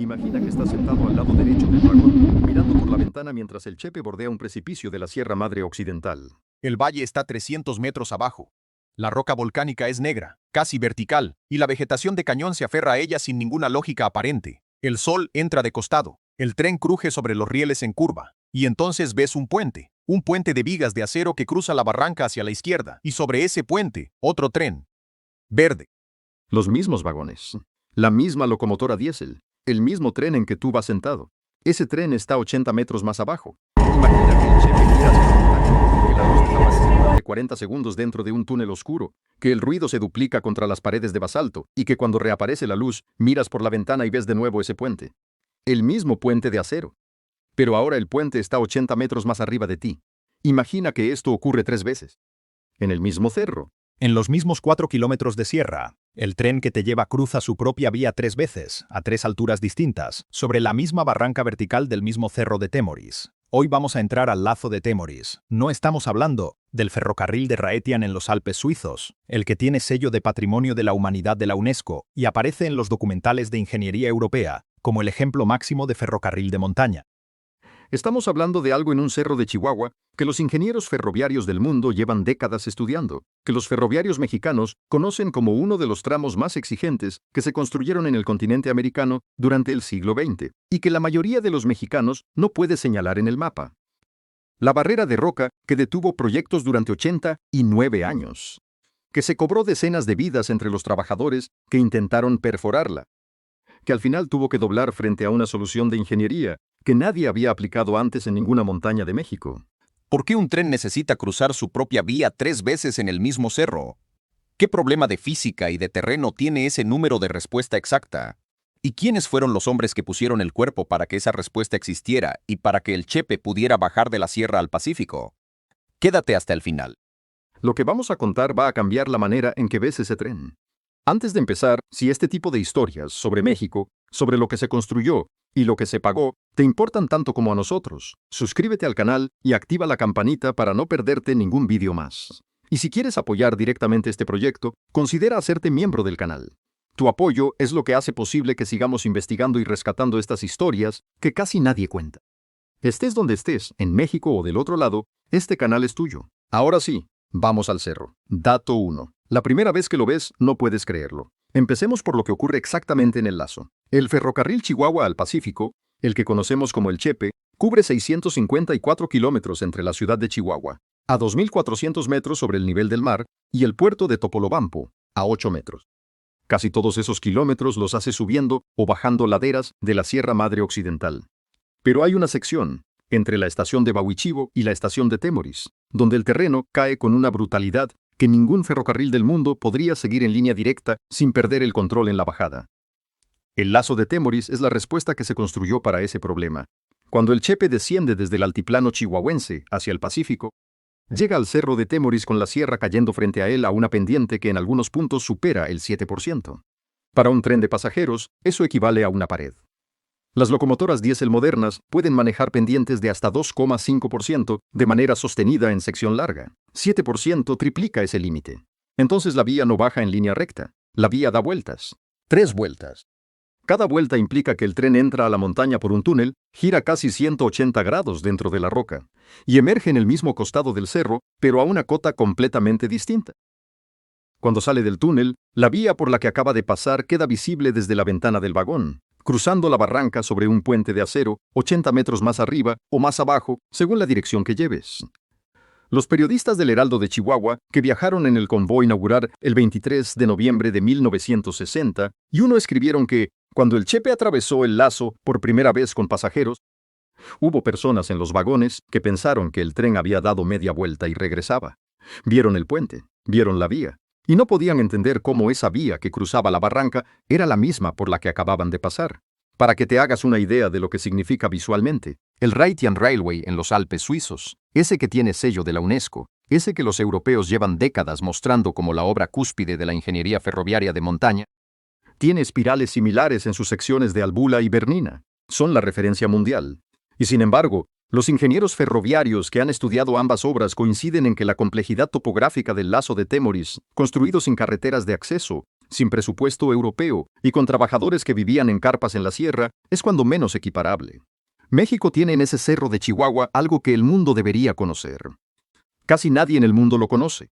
Imagina que estás sentado al lado derecho del vagón, mirando por la ventana mientras el Chepe bordea un precipicio de la Sierra Madre Occidental. El valle está 300 metros abajo. La roca volcánica es negra, casi vertical, y la vegetación de cañón se aferra a ella sin ninguna lógica aparente. El sol entra de costado, el tren cruje sobre los rieles en curva, y entonces ves un puente de vigas de acero que cruza la barranca hacia la izquierda, y sobre ese puente, otro tren. Verde. Los mismos vagones, la misma locomotora diésel, el mismo tren en que tú vas sentado. Ese tren está 80 metros más abajo. Imagina que el Chepe mira hacia la montaña, que la luz está más de 40 segundos dentro de un túnel oscuro, que el ruido se duplica contra las paredes de basalto, y que cuando reaparece la luz, miras por la ventana y ves de nuevo ese puente. El mismo puente de acero. Pero ahora el puente está 80 metros más arriba de ti. Imagina que esto ocurre 3 veces. En el mismo cerro. En los mismos 4 kilómetros de sierra, el tren que te lleva cruza su propia vía 3 veces, a 3 alturas distintas, sobre la misma barranca vertical del mismo cerro de Temoris. Hoy vamos a entrar al lazo de Temoris. No estamos hablando del ferrocarril de Raetian en los Alpes suizos, el que tiene sello de Patrimonio de la Humanidad de la UNESCO y aparece en los documentales de ingeniería europea como el ejemplo máximo de ferrocarril de montaña. Estamos hablando de algo en un cerro de Chihuahua que los ingenieros ferroviarios del mundo llevan décadas estudiando, que los ferroviarios mexicanos conocen como uno de los tramos más exigentes que se construyeron en el continente americano durante el siglo XX, y que la mayoría de los mexicanos no puede señalar en el mapa. La barrera de roca que detuvo proyectos durante 89 años, que se cobró decenas de vidas entre los trabajadores que intentaron perforarla, que al final tuvo que doblar frente a una solución de ingeniería que nadie había aplicado antes en ninguna montaña de México. ¿Por qué un tren necesita cruzar su propia vía 3 veces en el mismo cerro? ¿Qué problema de física y de terreno tiene ese número de respuesta exacta? ¿Y quiénes fueron los hombres que pusieron el cuerpo para que esa respuesta existiera y para que el Chepe pudiera bajar de la sierra al Pacífico? Quédate hasta el final. Lo que vamos a contar va a cambiar la manera en que ves ese tren. Antes de empezar, si este tipo de historias sobre México, sobre lo que se construyó y lo que se pagó, te importan tanto como a nosotros, suscríbete al canal y activa la campanita para no perderte ningún vídeo más. Y si quieres apoyar directamente este proyecto, considera hacerte miembro del canal. Tu apoyo es lo que hace posible que sigamos investigando y rescatando estas historias que casi nadie cuenta. Estés donde estés, en México o del otro lado, este canal es tuyo. Ahora sí, vamos al cerro. Dato 1. La primera vez que lo ves, no puedes creerlo. Empecemos por lo que ocurre exactamente en el lazo. El ferrocarril Chihuahua al Pacífico, el que conocemos como el Chepe, cubre 654 kilómetros entre la ciudad de Chihuahua, a 2.400 metros sobre el nivel del mar, y el puerto de Topolobampo, a 8 metros. Casi todos esos kilómetros los hace subiendo o bajando laderas de la Sierra Madre Occidental. Pero hay una sección, entre la estación de Bahuichivo y la estación de Temoris, donde el terreno cae con una brutalidad que ningún ferrocarril del mundo podría seguir en línea directa sin perder el control en la bajada. El lazo de Temoris es la respuesta que se construyó para ese problema. Cuando el Chepe desciende desde el altiplano chihuahuense hacia el Pacífico, llega al cerro de Temoris con la sierra cayendo frente a él a una pendiente que en algunos puntos supera el 7%. Para un tren de pasajeros, eso equivale a una pared. Las locomotoras diésel modernas pueden manejar pendientes de hasta 2,5% de manera sostenida en sección larga. 7% triplica ese límite. Entonces la vía no baja en línea recta. La vía da vueltas. 3 vueltas. Cada vuelta implica que el tren entra a la montaña por un túnel, gira casi 180 grados dentro de la roca, y emerge en el mismo costado del cerro, pero a una cota completamente distinta. Cuando sale del túnel, la vía por la que acaba de pasar queda visible desde la ventana del vagón, cruzando la barranca sobre un puente de acero 80 metros más arriba o más abajo, según la dirección que lleves. Los periodistas del Heraldo de Chihuahua, que viajaron en el convoy inaugural el 23 de noviembre de 1960, y uno escribieron que, cuando el Chepe atravesó el lazo por primera vez con pasajeros, hubo personas en los vagones que pensaron que el tren había dado media vuelta y regresaba. Vieron el puente, vieron la vía, y no podían entender cómo esa vía que cruzaba la barranca era la misma por la que acababan de pasar. Para que te hagas una idea de lo que significa visualmente, el Raetian Railway en los Alpes suizos, ese que tiene sello de la UNESCO, ese que los europeos llevan décadas mostrando como la obra cúspide de la ingeniería ferroviaria de montaña, tiene espirales similares en sus secciones de Albula y Bernina. Son la referencia mundial. Y sin embargo, los ingenieros ferroviarios que han estudiado ambas obras coinciden en que la complejidad topográfica del lazo de Temoris, construido sin carreteras de acceso, sin presupuesto europeo y con trabajadores que vivían en carpas en la sierra, es cuando menos equiparable. México tiene en ese cerro de Chihuahua algo que el mundo debería conocer. Casi nadie en el mundo lo conoce.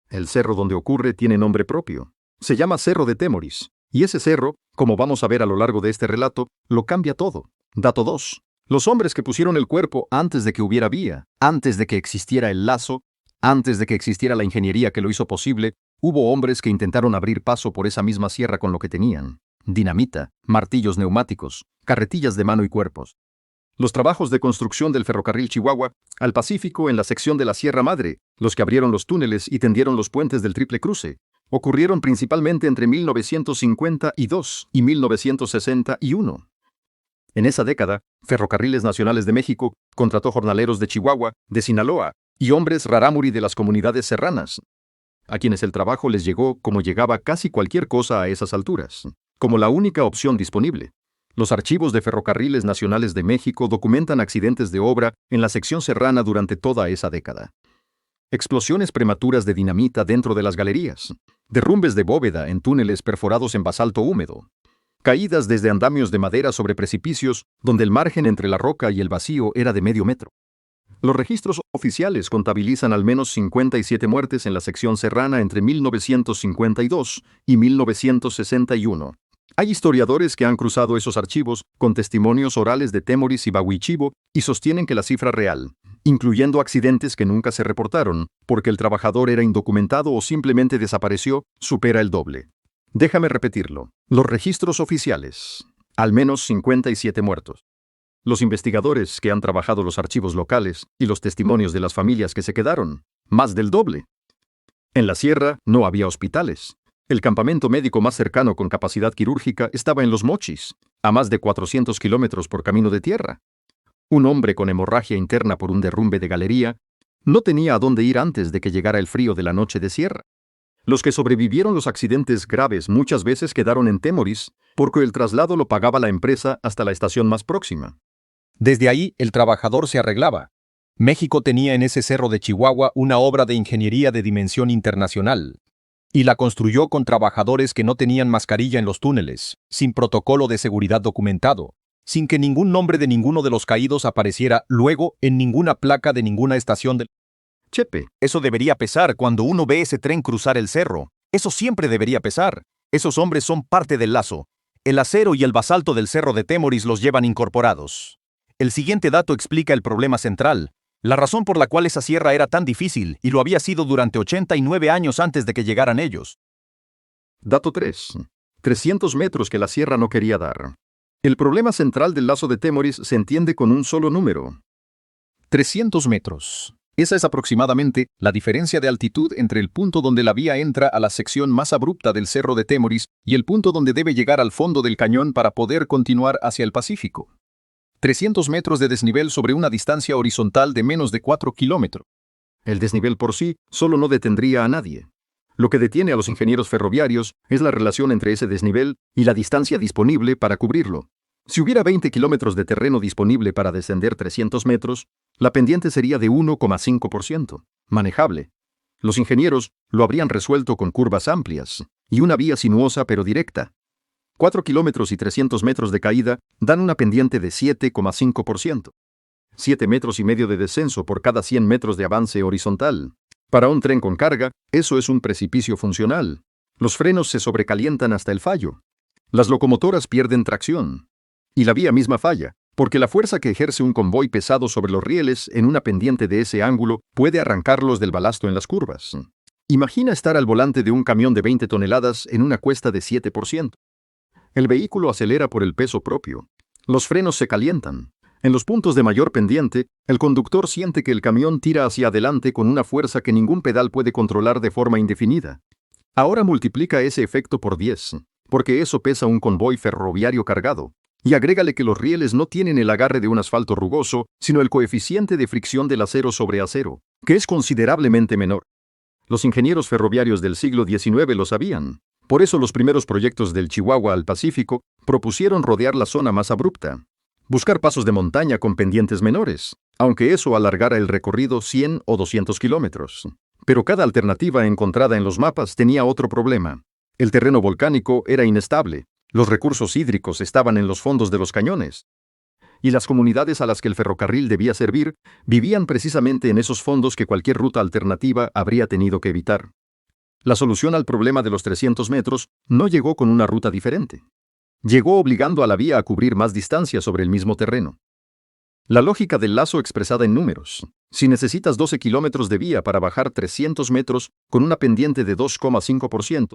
El cerro donde ocurre tiene nombre propio. Se llama Cerro de Temoris, y ese cerro, como vamos a ver a lo largo de este relato, lo cambia todo. Dato 2. Los hombres que pusieron el cuerpo antes de que hubiera vía, antes de que existiera el lazo, antes de que existiera la ingeniería que lo hizo posible, hubo hombres que intentaron abrir paso por esa misma sierra con lo que tenían: dinamita, martillos neumáticos, carretillas de mano y cuerpos. Los trabajos de construcción del ferrocarril Chihuahua al Pacífico en la sección de la Sierra Madre, los que abrieron los túneles y tendieron los puentes del Triple Cruce, ocurrieron principalmente entre 1952 y 1961. En esa década, Ferrocarriles Nacionales de México contrató jornaleros de Chihuahua, de Sinaloa y hombres rarámuri de las comunidades serranas, a quienes el trabajo les llegó como llegaba casi cualquier cosa a esas alturas, como la única opción disponible. Los archivos de Ferrocarriles Nacionales de México documentan accidentes de obra en la sección serrana durante toda esa década. Explosiones prematuras de dinamita dentro de las galerías, derrumbes de bóveda en túneles perforados en basalto húmedo, caídas desde andamios de madera sobre precipicios donde el margen entre la roca y el vacío era de medio metro. Los registros oficiales contabilizan al menos 57 muertes en la sección serrana entre 1952 y 1961. Hay historiadores que han cruzado esos archivos con testimonios orales de Temoris y Bahuichivo y sostienen que la cifra real, incluyendo accidentes que nunca se reportaron porque el trabajador era indocumentado o simplemente desapareció, supera el doble. Déjame repetirlo. Los registros oficiales, al menos 57 muertos. Los investigadores que han trabajado los archivos locales y los testimonios de las familias que se quedaron, más del doble. En la sierra no había hospitales. El campamento médico más cercano con capacidad quirúrgica estaba en Los Mochis, a más de 400 kilómetros por camino de tierra. Un hombre con hemorragia interna por un derrumbe de galería no tenía a dónde ir antes de que llegara el frío de la noche de sierra. Los que sobrevivieron los accidentes graves muchas veces quedaron en Temoris porque el traslado lo pagaba la empresa hasta la estación más próxima. Desde ahí el trabajador se arreglaba. México tenía en ese cerro de Chihuahua una obra de ingeniería de dimensión internacional, y la construyó con trabajadores que no tenían mascarilla en los túneles, sin protocolo de seguridad documentado, sin que ningún nombre de ninguno de los caídos apareciera luego en ninguna placa de ninguna estación del... Chepe, Eso debería pesar cuando uno ve ese tren cruzar el cerro. Eso siempre debería pesar. Esos hombres son parte del lazo. El acero y el basalto del cerro de Temoris los llevan incorporados. El siguiente dato explica el problema central, la razón por la cual esa sierra era tan difícil y lo había sido durante 89 años antes de que llegaran ellos. Dato 3. 300 metros que la sierra no quería dar. El problema central del lazo de Temoris se entiende con un solo número: 300 metros. Esa es aproximadamente la diferencia de altitud entre el punto donde la vía entra a la sección más abrupta del cerro de Temoris y el punto donde debe llegar al fondo del cañón para poder continuar hacia el Pacífico. 300 metros de desnivel sobre una distancia horizontal de menos de 4 kilómetros. El desnivel por sí solo no detendría a nadie. Lo que detiene a los ingenieros ferroviarios es la relación entre ese desnivel y la distancia disponible para cubrirlo. Si hubiera 20 kilómetros de terreno disponible para descender 300 metros, la pendiente sería de 1,5%, manejable. Los ingenieros lo habrían resuelto con curvas amplias y una vía sinuosa pero directa. 4 kilómetros y 300 metros de caída dan una pendiente de 7,5%. 7 metros y medio de descenso por cada 100 metros de avance horizontal. Para un tren con carga, eso es un precipicio funcional. Los frenos se sobrecalientan hasta el fallo. Las locomotoras pierden tracción. Y la vía misma falla, porque la fuerza que ejerce un convoy pesado sobre los rieles en una pendiente de ese ángulo puede arrancarlos del balasto en las curvas. Imagina estar al volante de un camión de 20 toneladas en una cuesta de 7%. El vehículo acelera por el peso propio. Los frenos se calientan. En los puntos de mayor pendiente, el conductor siente que el camión tira hacia adelante con una fuerza que ningún pedal puede controlar de forma indefinida. Ahora multiplica ese efecto por 10, porque eso pesa un convoy ferroviario cargado. Y agrégale que los rieles no tienen el agarre de un asfalto rugoso, sino el coeficiente de fricción del acero sobre acero, que es considerablemente menor. Los ingenieros ferroviarios del siglo XIX lo sabían. Por eso los primeros proyectos del Chihuahua al Pacífico propusieron rodear la zona más abrupta. Buscar pasos de montaña con pendientes menores, aunque eso alargara el recorrido 100 o 200 kilómetros. Pero cada alternativa encontrada en los mapas tenía otro problema. El terreno volcánico era inestable, los recursos hídricos estaban en los fondos de los cañones, y las comunidades a las que el ferrocarril debía servir vivían precisamente en esos fondos que cualquier ruta alternativa habría tenido que evitar. La solución al problema de los 300 metros no llegó con una ruta diferente. Llegó obligando a la vía a cubrir más distancia sobre el mismo terreno. La lógica del lazo expresada en números. Si necesitas 12 kilómetros de vía para bajar 300 metros con una pendiente de 2,5%,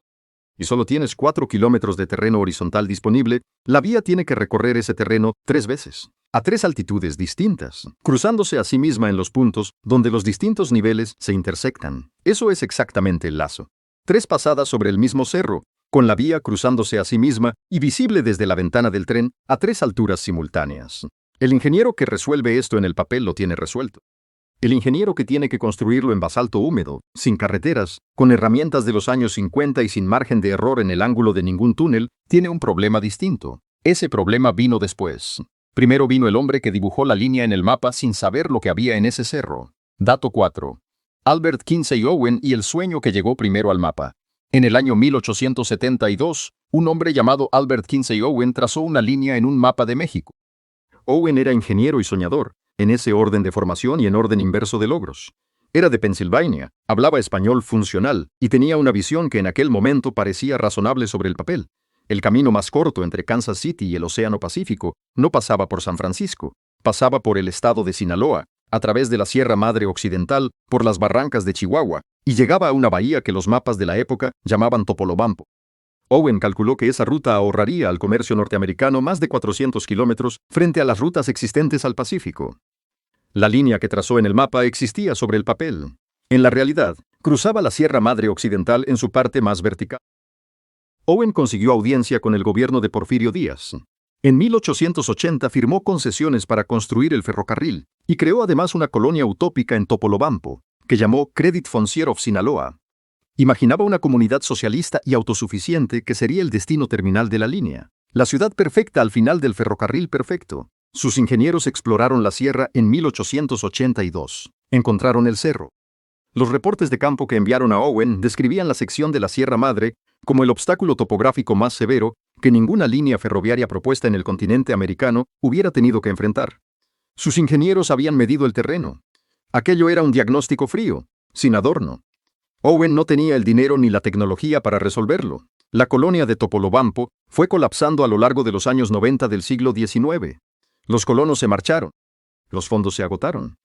y solo tienes 4 kilómetros de terreno horizontal disponible, la vía tiene que recorrer ese terreno 3 veces, a 3 altitudes distintas, cruzándose a sí misma en los puntos donde los distintos niveles se intersectan. Eso es exactamente el lazo. 3 pasadas sobre el mismo cerro, con la vía cruzándose a sí misma y visible desde la ventana del tren a 3 alturas simultáneas. El ingeniero que resuelve esto en el papel lo tiene resuelto. El ingeniero que tiene que construirlo en basalto húmedo, sin carreteras, con herramientas de los años 50 y sin margen de error en el ángulo de ningún túnel, tiene un problema distinto. Ese problema vino después. Primero vino el hombre que dibujó la línea en el mapa sin saber lo que había en ese cerro. Dato 4. Albert Kinsey Owen y el sueño que llegó primero al mapa. En el año 1872, un hombre llamado Albert Kinsey Owen trazó una línea en un mapa de México. Owen era ingeniero y soñador, en ese orden de formación y en orden inverso de logros. Era de Pensilvania, hablaba español funcional y tenía una visión que en aquel momento parecía razonable sobre el papel. El camino más corto entre Kansas City y el Océano Pacífico no pasaba por San Francisco, pasaba por el estado de Sinaloa, a través de la Sierra Madre Occidental, por las barrancas de Chihuahua, y llegaba a una bahía que los mapas de la época llamaban Topolobampo. Owen calculó que esa ruta ahorraría al comercio norteamericano más de 400 kilómetros frente a las rutas existentes al Pacífico. La línea que trazó en el mapa existía sobre el papel. En la realidad, cruzaba la Sierra Madre Occidental en su parte más vertical. Owen consiguió audiencia con el gobierno de Porfirio Díaz. En 1880 firmó concesiones para construir el ferrocarril y creó además una colonia utópica en Topolobampo, que llamó Credit Foncier of Sinaloa. Imaginaba una comunidad socialista y autosuficiente que sería el destino terminal de la línea, la ciudad perfecta al final del ferrocarril perfecto. Sus ingenieros exploraron la sierra en 1882. Encontraron el cerro. Los reportes de campo que enviaron a Owen describían la sección de la Sierra Madre como el obstáculo topográfico más severo que ninguna línea ferroviaria propuesta en el continente americano hubiera tenido que enfrentar. Sus ingenieros habían medido el terreno. Aquello era un diagnóstico frío, sin adorno. Owen no tenía el dinero ni la tecnología para resolverlo. La colonia de Topolobampo fue colapsando a lo largo de los años 90 del siglo XIX. Los colonos se marcharon. Los fondos se agotaron.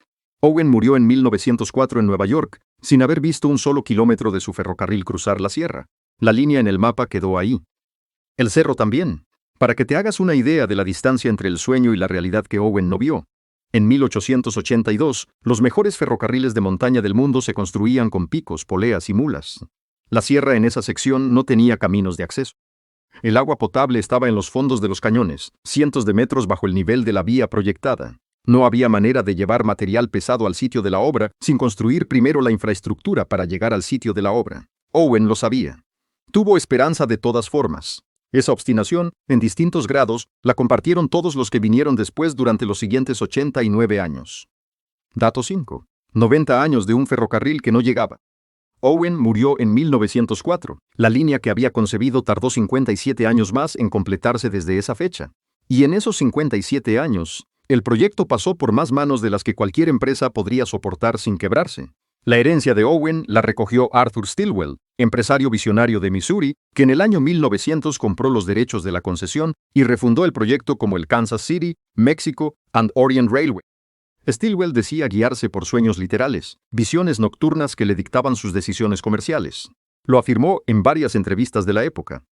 Owen murió en 1904 en Nueva York, sin haber visto un solo kilómetro de su ferrocarril cruzar la sierra. La línea en el mapa quedó ahí. El cerro también. Para que te hagas una idea de la distancia entre el sueño y la realidad que Owen no vio. En 1882, los mejores ferrocarriles de montaña del mundo se construían con picos, poleas y mulas. La sierra en esa sección no tenía caminos de acceso. El agua potable estaba en los fondos de los cañones, cientos de metros bajo el nivel de la vía proyectada. No había manera de llevar material pesado al sitio de la obra sin construir primero la infraestructura para llegar al sitio de la obra. Owen lo sabía. Tuvo esperanza de todas formas. Esa obstinación, en distintos grados, la compartieron todos los que vinieron después durante los siguientes 89 años. Dato 5. 90 años de un ferrocarril que no llegaba. Owen murió en 1904. La línea que había concebido tardó 57 años más en completarse desde esa fecha. Y en esos 57 años, el proyecto pasó por más manos de las que cualquier empresa podría soportar sin quebrarse. La herencia de Owen la recogió Arthur Stilwell, empresario visionario de Missouri, que en el año 1900 compró los derechos de la concesión y refundó el proyecto como el Kansas City, Mexico and Orient Railway. Stilwell decía guiarse por sueños literales, visiones nocturnas que le dictaban sus decisiones comerciales. Lo afirmó en varias entrevistas de la época.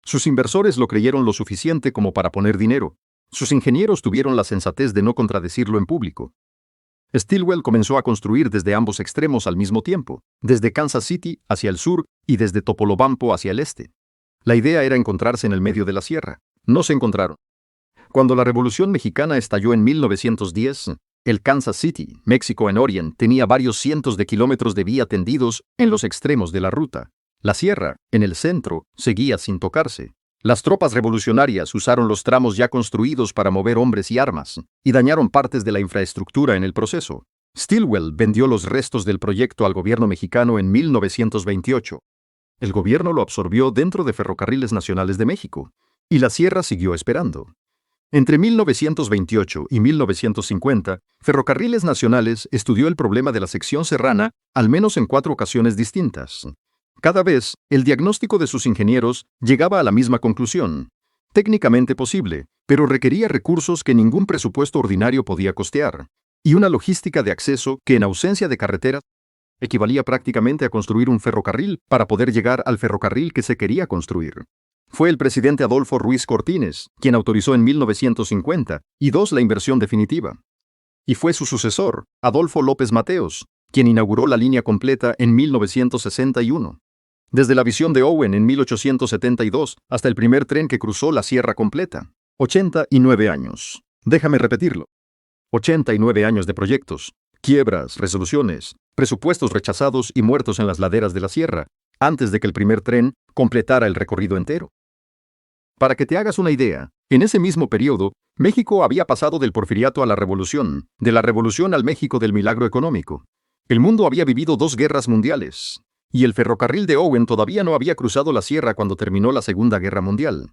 Sus inversores lo creyeron lo suficiente como para poner dinero. Sus ingenieros tuvieron la sensatez de no contradecirlo en público. Stilwell comenzó a construir desde ambos extremos al mismo tiempo, desde Kansas City hacia el sur y desde Topolobampo hacia el este. La idea era encontrarse en el medio de la sierra. No se encontraron. Cuando la Revolución Mexicana estalló en 1910, el Kansas City, México en Orient, tenía varios cientos de kilómetros de vía tendidos en los extremos de la ruta. La sierra, en el centro, seguía sin tocarse. Las tropas revolucionarias usaron los tramos ya construidos para mover hombres y armas, y dañaron partes de la infraestructura en el proceso. Stilwell vendió los restos del proyecto al gobierno mexicano en 1928. El gobierno lo absorbió dentro de Ferrocarriles Nacionales de México, y la sierra siguió esperando. Entre 1928 y 1950, Ferrocarriles Nacionales estudió el problema de la sección serrana al menos en 4 ocasiones distintas. Cada vez, el diagnóstico de sus ingenieros llegaba a la misma conclusión. Técnicamente posible, pero requería recursos que ningún presupuesto ordinario podía costear, y una logística de acceso que en ausencia de carreteras equivalía prácticamente a construir un ferrocarril para poder llegar al ferrocarril que se quería construir. Fue el presidente Adolfo Ruiz Cortines quien autorizó en 1952 la inversión definitiva. Y fue su sucesor, Adolfo López Mateos, quien inauguró la línea completa en 1961. Desde la visión de Owen en 1872 hasta el primer tren que cruzó la sierra completa. 89 años. Déjame repetirlo. 89 años de proyectos, quiebras, resoluciones, presupuestos rechazados y muertos en las laderas de la sierra, antes de que el primer tren completara el recorrido entero. Para que te hagas una idea, en ese mismo periodo, México había pasado del porfiriato a la revolución, de la revolución al México del milagro económico. El mundo había vivido 2 guerras mundiales, y el ferrocarril de Owen todavía no había cruzado la sierra cuando terminó la Segunda Guerra Mundial.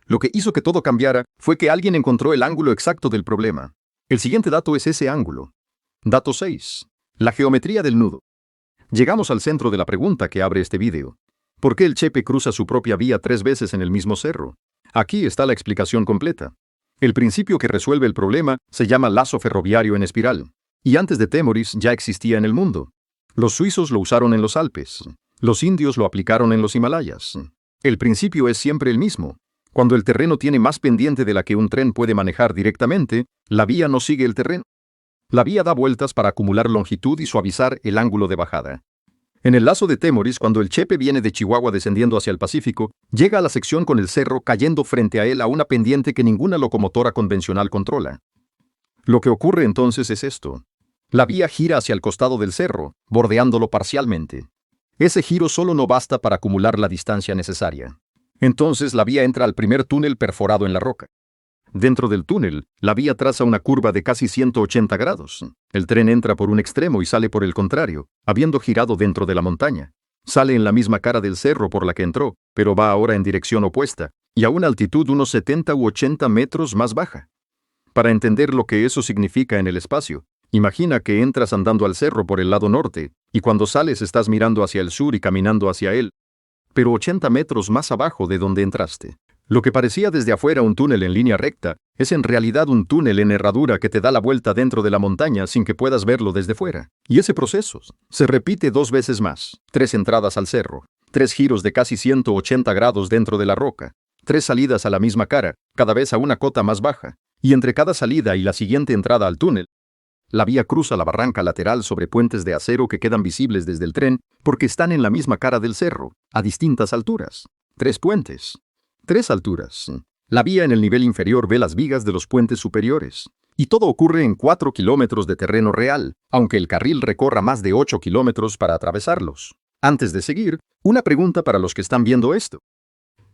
Lo que hizo que todo cambiara fue que alguien encontró el ángulo exacto del problema. El siguiente dato es ese ángulo. Dato 6. La geometría del nudo. Llegamos al centro de la pregunta que abre este vídeo. ¿Por qué el Chepe cruza su propia vía 3 veces en el mismo cerro? Aquí está la explicación completa. El principio que resuelve el problema se llama lazo ferroviario en espiral, y antes de Temoris ya existía en el mundo. Los suizos lo usaron en los Alpes. Los indios lo aplicaron en los Himalayas. El principio es siempre el mismo. Cuando el terreno tiene más pendiente de la que un tren puede manejar directamente, la vía no sigue el terreno. La vía da vueltas para acumular longitud y suavizar el ángulo de bajada. En el lazo de Temoris, cuando el Chepe viene de Chihuahua descendiendo hacia el Pacífico, llega a la sección con el cerro cayendo frente a él a una pendiente que ninguna locomotora convencional controla. Lo que ocurre entonces es esto. La vía gira hacia el costado del cerro, bordeándolo parcialmente. Ese giro solo no basta para acumular la distancia necesaria. Entonces la vía entra al primer túnel perforado en la roca. Dentro del túnel, la vía traza una curva de casi 180 grados. El tren entra por un extremo y sale por el contrario, habiendo girado dentro de la montaña. Sale en la misma cara del cerro por la que entró, pero va ahora en dirección opuesta, y a una altitud unos 70 u 80 metros más baja. Para entender lo que eso significa en el espacio, imagina que entras andando al cerro por el lado norte, y cuando sales estás mirando hacia el sur y caminando hacia él, pero 80 metros más abajo de donde entraste. Lo que parecía desde afuera un túnel en línea recta, es en realidad un túnel en herradura que te da la vuelta dentro de la montaña sin que puedas verlo desde fuera. Y ese proceso se repite 2 veces más. 3 entradas al cerro, 3 giros de casi 180 grados dentro de la roca, 3 salidas a la misma cara, cada vez a una cota más baja, y entre cada salida y la siguiente entrada al túnel, la vía cruza la barranca lateral sobre puentes de acero que quedan visibles desde el tren porque están en la misma cara del cerro, a distintas alturas. 3 puentes. 3 alturas. La vía en el nivel inferior ve las vigas de los puentes superiores. Y todo ocurre en 4 kilómetros de terreno real, aunque el carril recorra más de 8 kilómetros para atravesarlos. Antes de seguir, una pregunta para los que están viendo esto.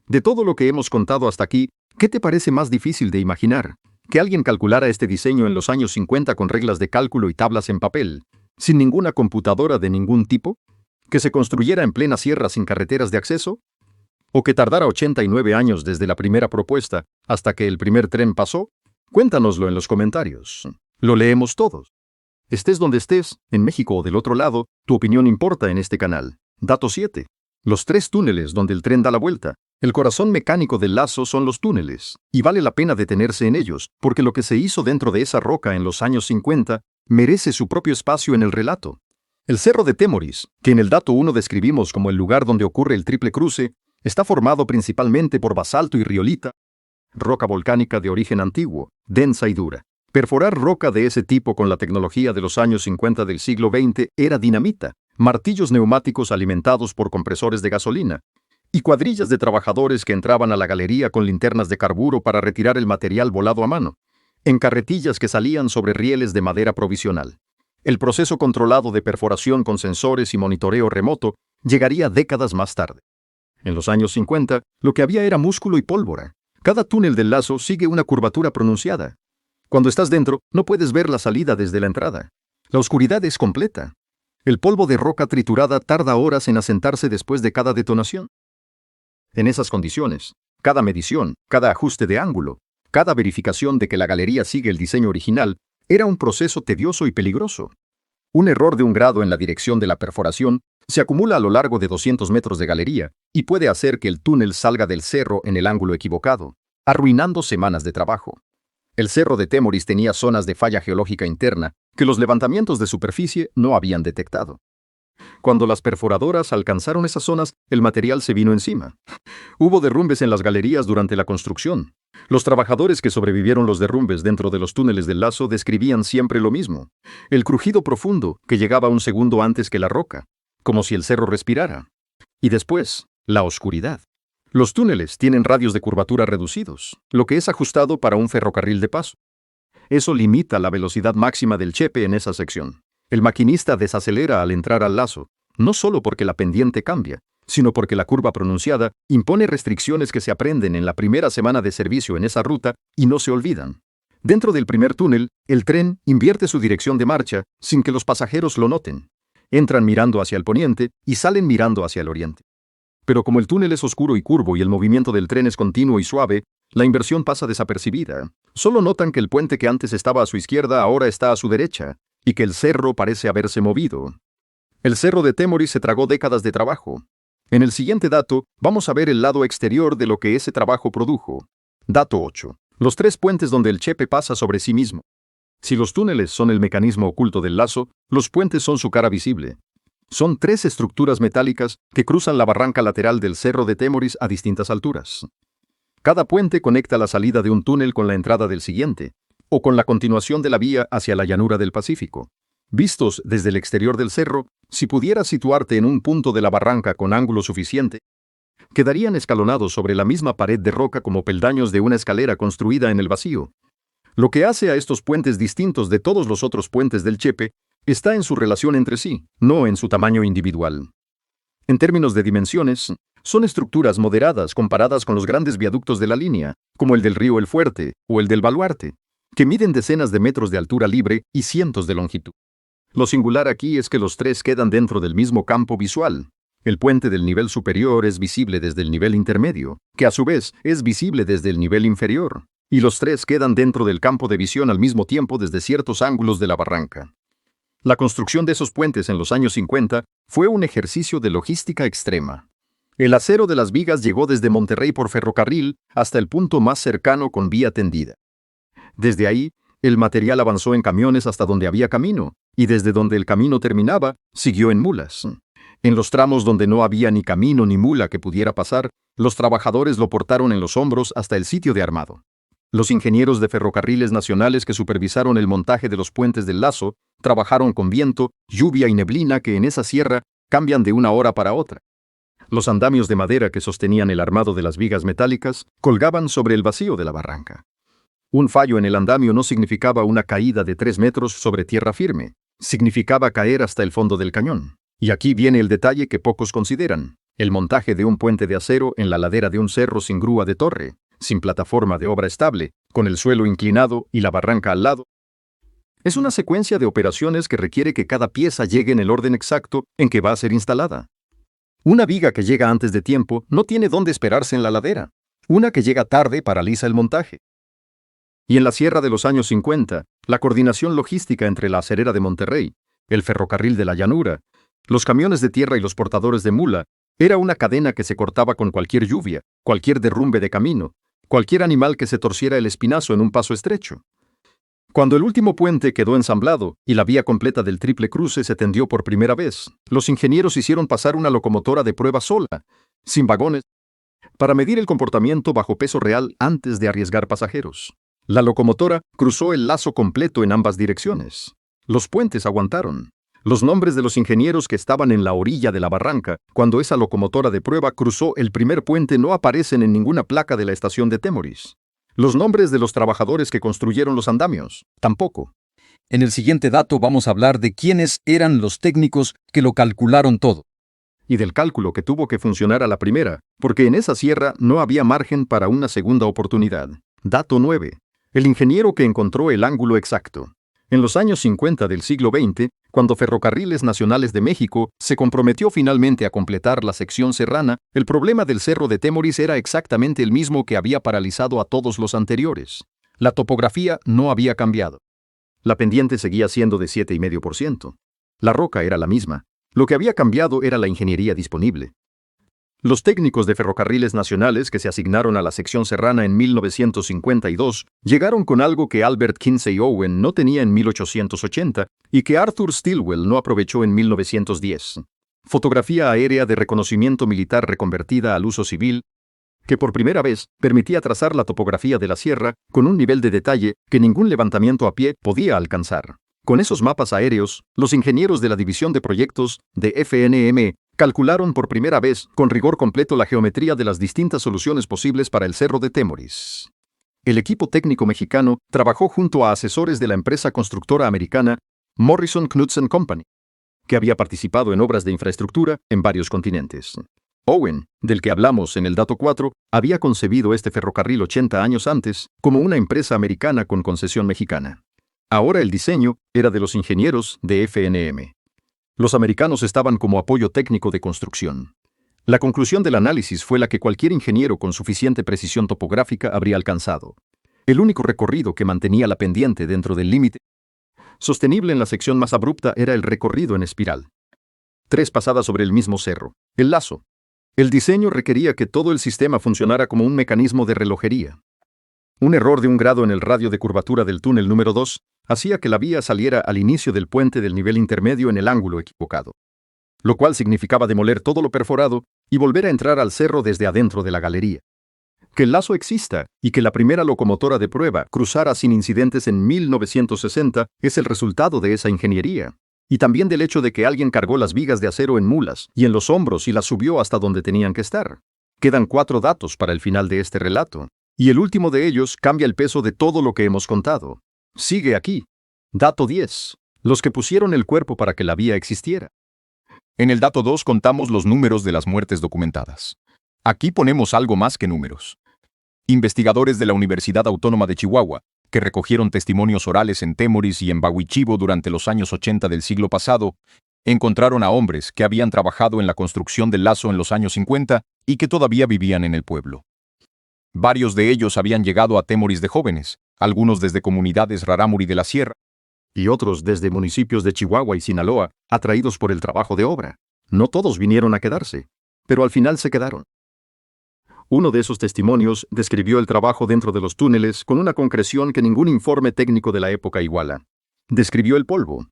De todo lo que hemos contado hasta aquí, ¿qué te parece más difícil de imaginar? ¿Que alguien calculara este diseño en los años 50 con reglas de cálculo y tablas en papel, sin ninguna computadora de ningún tipo? ¿Que se construyera en plena sierra sin carreteras de acceso? ¿O que tardara 89 años desde la primera propuesta hasta que el primer tren pasó? Cuéntanoslo en los comentarios. Lo leemos todos. Estés donde estés, en México o del otro lado, tu opinión importa en este canal. Dato 7. Los 3 túneles donde el tren da la vuelta. El corazón mecánico del lazo son los túneles, y vale la pena detenerse en ellos, porque lo que se hizo dentro de esa roca en los años 50 merece su propio espacio en el relato. El Cerro de Temoris, que en el dato 1 describimos como el lugar donde ocurre el triple cruce, está formado principalmente por basalto y riolita, roca volcánica de origen antiguo, densa y dura. Perforar roca de ese tipo con la tecnología de los años 50 del siglo XX era dinamita, martillos neumáticos alimentados por compresores de gasolina, y cuadrillas de trabajadores que entraban a la galería con linternas de carburo para retirar el material volado a mano, en carretillas que salían sobre rieles de madera provisional. El proceso controlado de perforación con sensores y monitoreo remoto llegaría décadas más tarde. En los años 50, lo que había era músculo y pólvora. Cada túnel del lazo sigue una curvatura pronunciada. Cuando estás dentro, no puedes ver la salida desde la entrada. La oscuridad es completa. El polvo de roca triturada tarda horas en asentarse después de cada detonación. En esas condiciones, cada medición, cada ajuste de ángulo, cada verificación de que la galería sigue el diseño original, era un proceso tedioso y peligroso. Un error de un grado en la dirección de la perforación se acumula a lo largo de 200 metros de galería y puede hacer que el túnel salga del cerro en el ángulo equivocado, arruinando semanas de trabajo. El cerro de Temoris tenía zonas de falla geológica interna que los levantamientos de superficie no habían detectado. Cuando las perforadoras alcanzaron esas zonas, el material se vino encima. Hubo derrumbes en las galerías durante la construcción. Los trabajadores que sobrevivieron los derrumbes dentro de los túneles del lazo describían siempre lo mismo: el crujido profundo que llegaba un segundo antes que la roca, como si el cerro respirara. Y después, la oscuridad. Los túneles tienen radios de curvatura reducidos, lo que es ajustado para un ferrocarril de paso. Eso limita la velocidad máxima del chepe en esa sección. El maquinista desacelera al entrar al lazo, no solo porque la pendiente cambia, sino porque la curva pronunciada impone restricciones que se aprenden en la primera semana de servicio en esa ruta y no se olvidan. Dentro del primer túnel, el tren invierte su dirección de marcha sin que los pasajeros lo noten. Entran mirando hacia el poniente y salen mirando hacia el oriente. Pero como el túnel es oscuro y curvo y el movimiento del tren es continuo y suave, la inversión pasa desapercibida. Solo notan que el puente que antes estaba a su izquierda ahora está a su derecha, y que el cerro parece haberse movido. El cerro de Temoris se tragó décadas de trabajo. En el siguiente dato, vamos a ver el lado exterior de lo que ese trabajo produjo. Dato 8. Los 3 puentes donde el chepe pasa sobre sí mismo. Si los túneles son el mecanismo oculto del lazo, los puentes son su cara visible. Son 3 estructuras metálicas que cruzan la barranca lateral del cerro de Temoris a distintas alturas. Cada puente conecta la salida de un túnel con la entrada del siguiente, o con la continuación de la vía hacia la llanura del Pacífico. Vistos desde el exterior del cerro, si pudieras situarte en un punto de la barranca con ángulo suficiente, quedarían escalonados sobre la misma pared de roca como peldaños de una escalera construida en el vacío. Lo que hace a estos puentes distintos de todos los otros puentes del chepe está en su relación entre sí, no en su tamaño individual. En términos de dimensiones, son estructuras moderadas comparadas con los grandes viaductos de la línea, como el del río El Fuerte o el del Baluarte, que miden decenas de metros de altura libre y cientos de longitud. Lo singular aquí es que los 3 quedan dentro del mismo campo visual. El puente del nivel superior es visible desde el nivel intermedio, que a su vez es visible desde el nivel inferior, y los 3 quedan dentro del campo de visión al mismo tiempo desde ciertos ángulos de la barranca. La construcción de esos puentes en los años 50 fue un ejercicio de logística extrema. El acero de las vigas llegó desde Monterrey por ferrocarril hasta el punto más cercano con vía tendida. Desde ahí, el material avanzó en camiones hasta donde había camino, y desde donde el camino terminaba, siguió en mulas. En los tramos donde no había ni camino ni mula que pudiera pasar, los trabajadores lo portaron en los hombros hasta el sitio de armado. Los ingenieros de ferrocarriles nacionales que supervisaron el montaje de los puentes del lazo trabajaron con viento, lluvia y neblina que en esa sierra cambian de una hora para otra. Los andamios de madera que sostenían el armado de las vigas metálicas colgaban sobre el vacío de la barranca. Un fallo en el andamio no significaba una caída de 3 metros sobre tierra firme, significaba caer hasta el fondo del cañón. Y aquí viene el detalle que pocos consideran: el montaje de un puente de acero en la ladera de un cerro sin grúa de torre, sin plataforma de obra estable, con el suelo inclinado y la barranca al lado. Es una secuencia de operaciones que requiere que cada pieza llegue en el orden exacto en que va a ser instalada. Una viga que llega antes de tiempo no tiene dónde esperarse en la ladera. Una que llega tarde paraliza el montaje. Y en la sierra de los años 50, la coordinación logística entre la acerera de Monterrey, el ferrocarril de la llanura, los camiones de tierra y los portadores de mula, era una cadena que se cortaba con cualquier lluvia, cualquier derrumbe de camino, cualquier animal que se torciera el espinazo en un paso estrecho. Cuando el último puente quedó ensamblado y la vía completa del triple cruce se tendió por primera vez, los ingenieros hicieron pasar una locomotora de prueba sola, sin vagones, para medir el comportamiento bajo peso real antes de arriesgar pasajeros. La locomotora cruzó el lazo completo en ambas direcciones. Los puentes aguantaron. Los nombres de los ingenieros que estaban en la orilla de la barranca cuando esa locomotora de prueba cruzó el primer puente no aparecen en ninguna placa de la estación de Temoris. Los nombres de los trabajadores que construyeron los andamios, tampoco. En el siguiente dato vamos a hablar de quiénes eran los técnicos que lo calcularon todo. Y del cálculo que tuvo que funcionar a la primera, porque en esa sierra no había margen para una segunda oportunidad. Dato 9. El ingeniero que encontró el ángulo exacto. En los años 50 del siglo XX, Cuando Ferrocarriles Nacionales de México se comprometió finalmente a completar la sección serrana, el problema del Cerro de Temoris era exactamente el mismo que había paralizado a todos los anteriores. La topografía no había cambiado. La pendiente seguía siendo de 7,5%. La roca era la misma. Lo que había cambiado era la ingeniería disponible. Los técnicos de Ferrocarriles Nacionales que se asignaron a la sección serrana en 1952 llegaron con algo que Albert Kinsey Owen no tenía en 1880 y que Arthur Stilwell no aprovechó en 1910. Fotografía aérea de reconocimiento militar reconvertida al uso civil, que por primera vez permitía trazar la topografía de la sierra con un nivel de detalle que ningún levantamiento a pie podía alcanzar. Con esos mapas aéreos, los ingenieros de la División de Proyectos de FNM calcularon por primera vez con rigor completo la geometría de las distintas soluciones posibles para el Cerro de Temoris. El equipo técnico mexicano trabajó junto a asesores de la empresa constructora americana Morrison Knudsen Company, que había participado en obras de infraestructura en varios continentes. Owen, del que hablamos en el dato 4, había concebido este ferrocarril 80 años antes como una empresa americana con concesión mexicana. Ahora el diseño era de los ingenieros de FNM. Los americanos estaban como apoyo técnico de construcción. La conclusión del análisis fue la que cualquier ingeniero con suficiente precisión topográfica habría alcanzado. El único recorrido que mantenía la pendiente dentro del límite sostenible en la sección más abrupta era el recorrido en espiral. 3 pasadas sobre el mismo cerro. El lazo. El diseño requería que todo el sistema funcionara como un mecanismo de relojería. Un error de 1 grado en el radio de curvatura del túnel número 2 hacía que la vía saliera al inicio del puente del nivel intermedio en el ángulo equivocado, lo cual significaba demoler todo lo perforado y volver a entrar al cerro desde adentro de la galería. Que el lazo exista y que la primera locomotora de prueba cruzara sin incidentes en 1960 es el resultado de esa ingeniería, y también del hecho de que alguien cargó las vigas de acero en mulas y en los hombros y las subió hasta donde tenían que estar. Quedan 4 datos para el final de este relato, y el último de ellos cambia el peso de todo lo que hemos contado. Sigue aquí. Dato 10. Los que pusieron el cuerpo para que la vía existiera. En el dato 2 contamos los números de las muertes documentadas. Aquí ponemos algo más que números. Investigadores de la Universidad Autónoma de Chihuahua, que recogieron testimonios orales en Temoris y en Bahuichivo durante los años 80 del siglo pasado, encontraron a hombres que habían trabajado en la construcción del lazo en los años 50 y que todavía vivían en el pueblo. Varios de ellos habían llegado a Temoris de jóvenes, algunos desde comunidades rarámuri de la sierra, y otros desde municipios de Chihuahua y Sinaloa, atraídos por el trabajo de obra. No todos vinieron a quedarse, pero al final se quedaron. Uno de esos testimonios describió el trabajo dentro de los túneles con una concreción que ningún informe técnico de la época iguala. Describió el polvo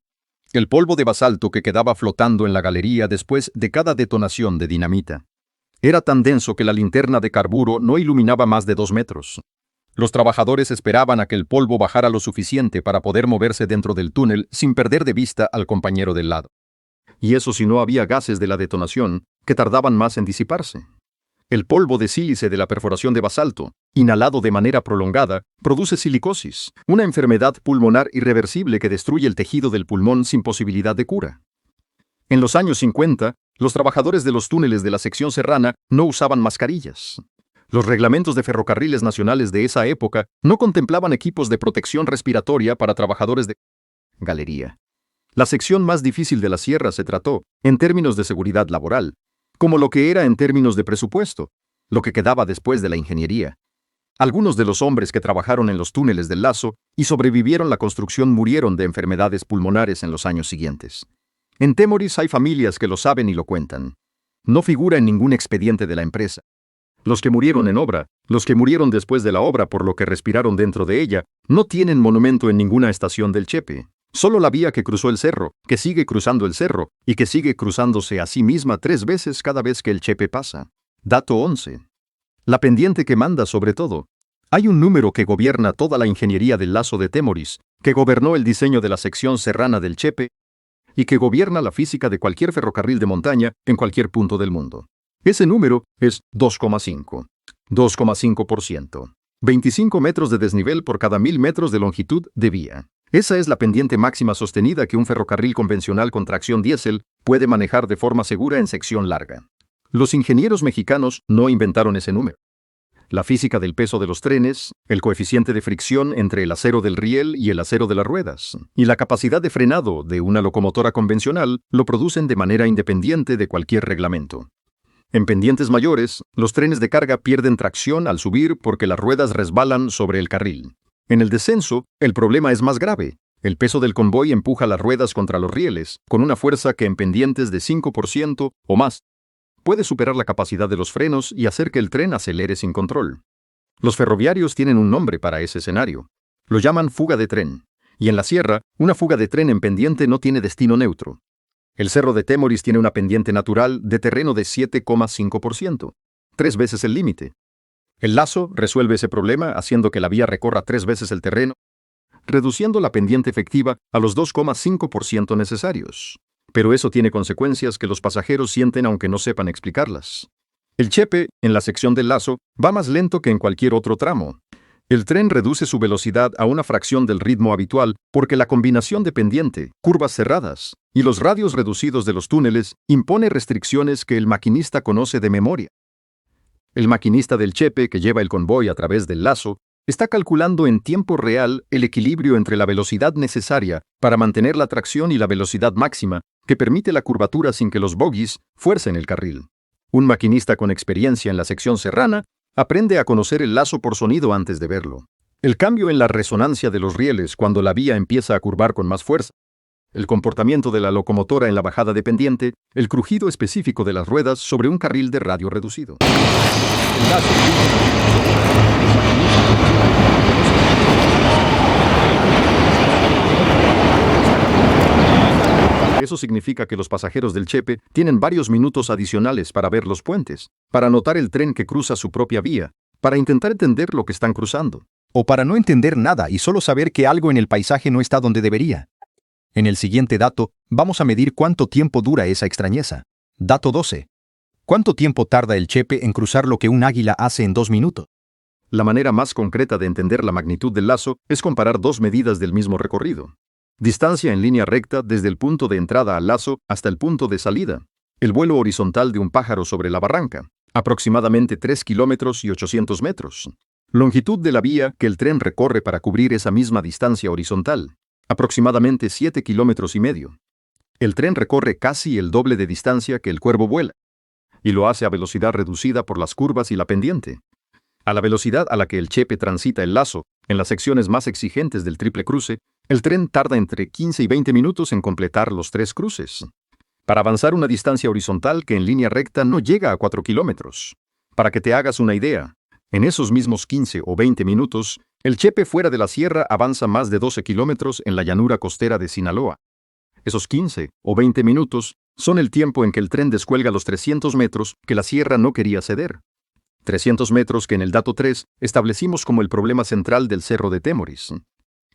de basalto que quedaba flotando en la galería después de cada detonación de dinamita. Era tan denso que la linterna de carburo no iluminaba más de 2 metros. Los trabajadores esperaban a que el polvo bajara lo suficiente para poder moverse dentro del túnel sin perder de vista al compañero del lado. Y eso si no había gases de la detonación, que tardaban más en disiparse. El polvo de sílice de la perforación de basalto, inhalado de manera prolongada, produce silicosis, una enfermedad pulmonar irreversible que destruye el tejido del pulmón sin posibilidad de cura. En los años 50, los trabajadores de los túneles de la sección serrana no usaban mascarillas. Los reglamentos de ferrocarriles nacionales de esa época no contemplaban equipos de protección respiratoria para trabajadores de galería. La sección más difícil de la sierra se trató, en términos de seguridad laboral, como lo que era en términos de presupuesto, lo que quedaba después de la ingeniería. Algunos de los hombres que trabajaron en los túneles del lazo y sobrevivieron la construcción murieron de enfermedades pulmonares en los años siguientes. En Temoris hay familias que lo saben y lo cuentan. No figura en ningún expediente de la empresa. Los que murieron en obra, los que murieron después de la obra por lo que respiraron dentro de ella, no tienen monumento en ninguna estación del Chepe. Solo la vía que cruzó el cerro, que sigue cruzando el cerro y que sigue cruzándose a sí misma 3 veces cada vez que el Chepe pasa. Dato 11. La pendiente que manda sobre todo. Hay un número que gobierna toda la ingeniería del lazo de Temoris, que gobernó el diseño de la sección serrana del Chepe y que gobierna la física de cualquier ferrocarril de montaña en cualquier punto del mundo. Ese número es 2,5. 2,5%. 25 metros de desnivel por cada 1000 metros de longitud de vía. Esa es la pendiente máxima sostenida que un ferrocarril convencional con tracción diésel puede manejar de forma segura en sección larga. Los ingenieros mexicanos no inventaron ese número. la física del peso de los trenes, el coeficiente de fricción entre el acero del riel y el acero de las ruedas, y la capacidad de frenado de una locomotora convencional lo producen de manera independiente de cualquier reglamento. En pendientes mayores, los trenes de carga pierden tracción al subir porque las ruedas resbalan sobre el carril. En el descenso, el problema es más grave. El peso del convoy empuja las ruedas contra los rieles, con una fuerza que en pendientes de 5% o más puede superar la capacidad de los frenos y hacer que el tren acelere sin control. Los ferroviarios tienen un nombre para ese escenario. Lo llaman fuga de tren. Y en la sierra, una fuga de tren en pendiente no tiene destino neutro. El Cerro de Temoris tiene una pendiente natural de terreno de 7,5%, 3 veces el límite. El lazo resuelve ese problema haciendo que la vía recorra 3 veces el terreno, reduciendo la pendiente efectiva a los 2,5% necesarios. Pero eso tiene consecuencias que los pasajeros sienten aunque no sepan explicarlas. El chepe, en la sección del lazo, va más lento que en cualquier otro tramo. El tren reduce su velocidad a una fracción del ritmo habitual porque la combinación de pendiente, curvas cerradas y los radios reducidos de los túneles impone restricciones que el maquinista conoce de memoria. El maquinista del chepe que lleva el convoy a través del lazo está calculando en tiempo real el equilibrio entre la velocidad necesaria para mantener la tracción y la velocidad máxima que permite la curvatura sin que los bogies fuercen el carril. Un maquinista con experiencia en la sección serrana aprende a conocer el lazo por sonido antes de verlo. El cambio en la resonancia de los rieles cuando la vía empieza a curvar con más fuerza, el comportamiento de la locomotora en la bajada de pendiente, el crujido específico de las ruedas sobre un carril de radio reducido. El lazo Eso significa que los pasajeros del chepe tienen varios minutos adicionales para ver los puentes, para notar el tren que cruza su propia vía, para intentar entender lo que están cruzando. O para no entender nada y solo saber que algo en el paisaje no está donde debería. En el siguiente dato, vamos a medir cuánto tiempo dura esa extrañeza. Dato 12. ¿Cuánto tiempo tarda el chepe en cruzar lo que un águila hace en 2 minutos? La manera más concreta de entender la magnitud del lazo es comparar dos medidas del mismo recorrido. Distancia en línea recta desde el punto de entrada al lazo hasta el punto de salida. El vuelo horizontal de un pájaro sobre la barranca, aproximadamente 3 kilómetros y 800 metros. Longitud de la vía que el tren recorre para cubrir esa misma distancia horizontal, aproximadamente 7 kilómetros y medio. El tren recorre casi el doble de distancia que el cuervo vuela, y lo hace a velocidad reducida por las curvas y la pendiente. A la velocidad a la que el chepe transita el lazo, en las secciones más exigentes del triple cruce, el tren tarda entre 15 y 20 minutos en completar los 3 cruces. Para avanzar una distancia horizontal que en línea recta no llega a 4 kilómetros. Para que te hagas una idea, en esos mismos 15 o 20 minutos, el chepe fuera de la sierra avanza más de 12 kilómetros en la llanura costera de Sinaloa. Esos 15 o 20 minutos son el tiempo en que el tren descuelga los 300 metros que la sierra no quería ceder. 300 metros que en el dato 3 establecimos como el problema central del Cerro de Temoris.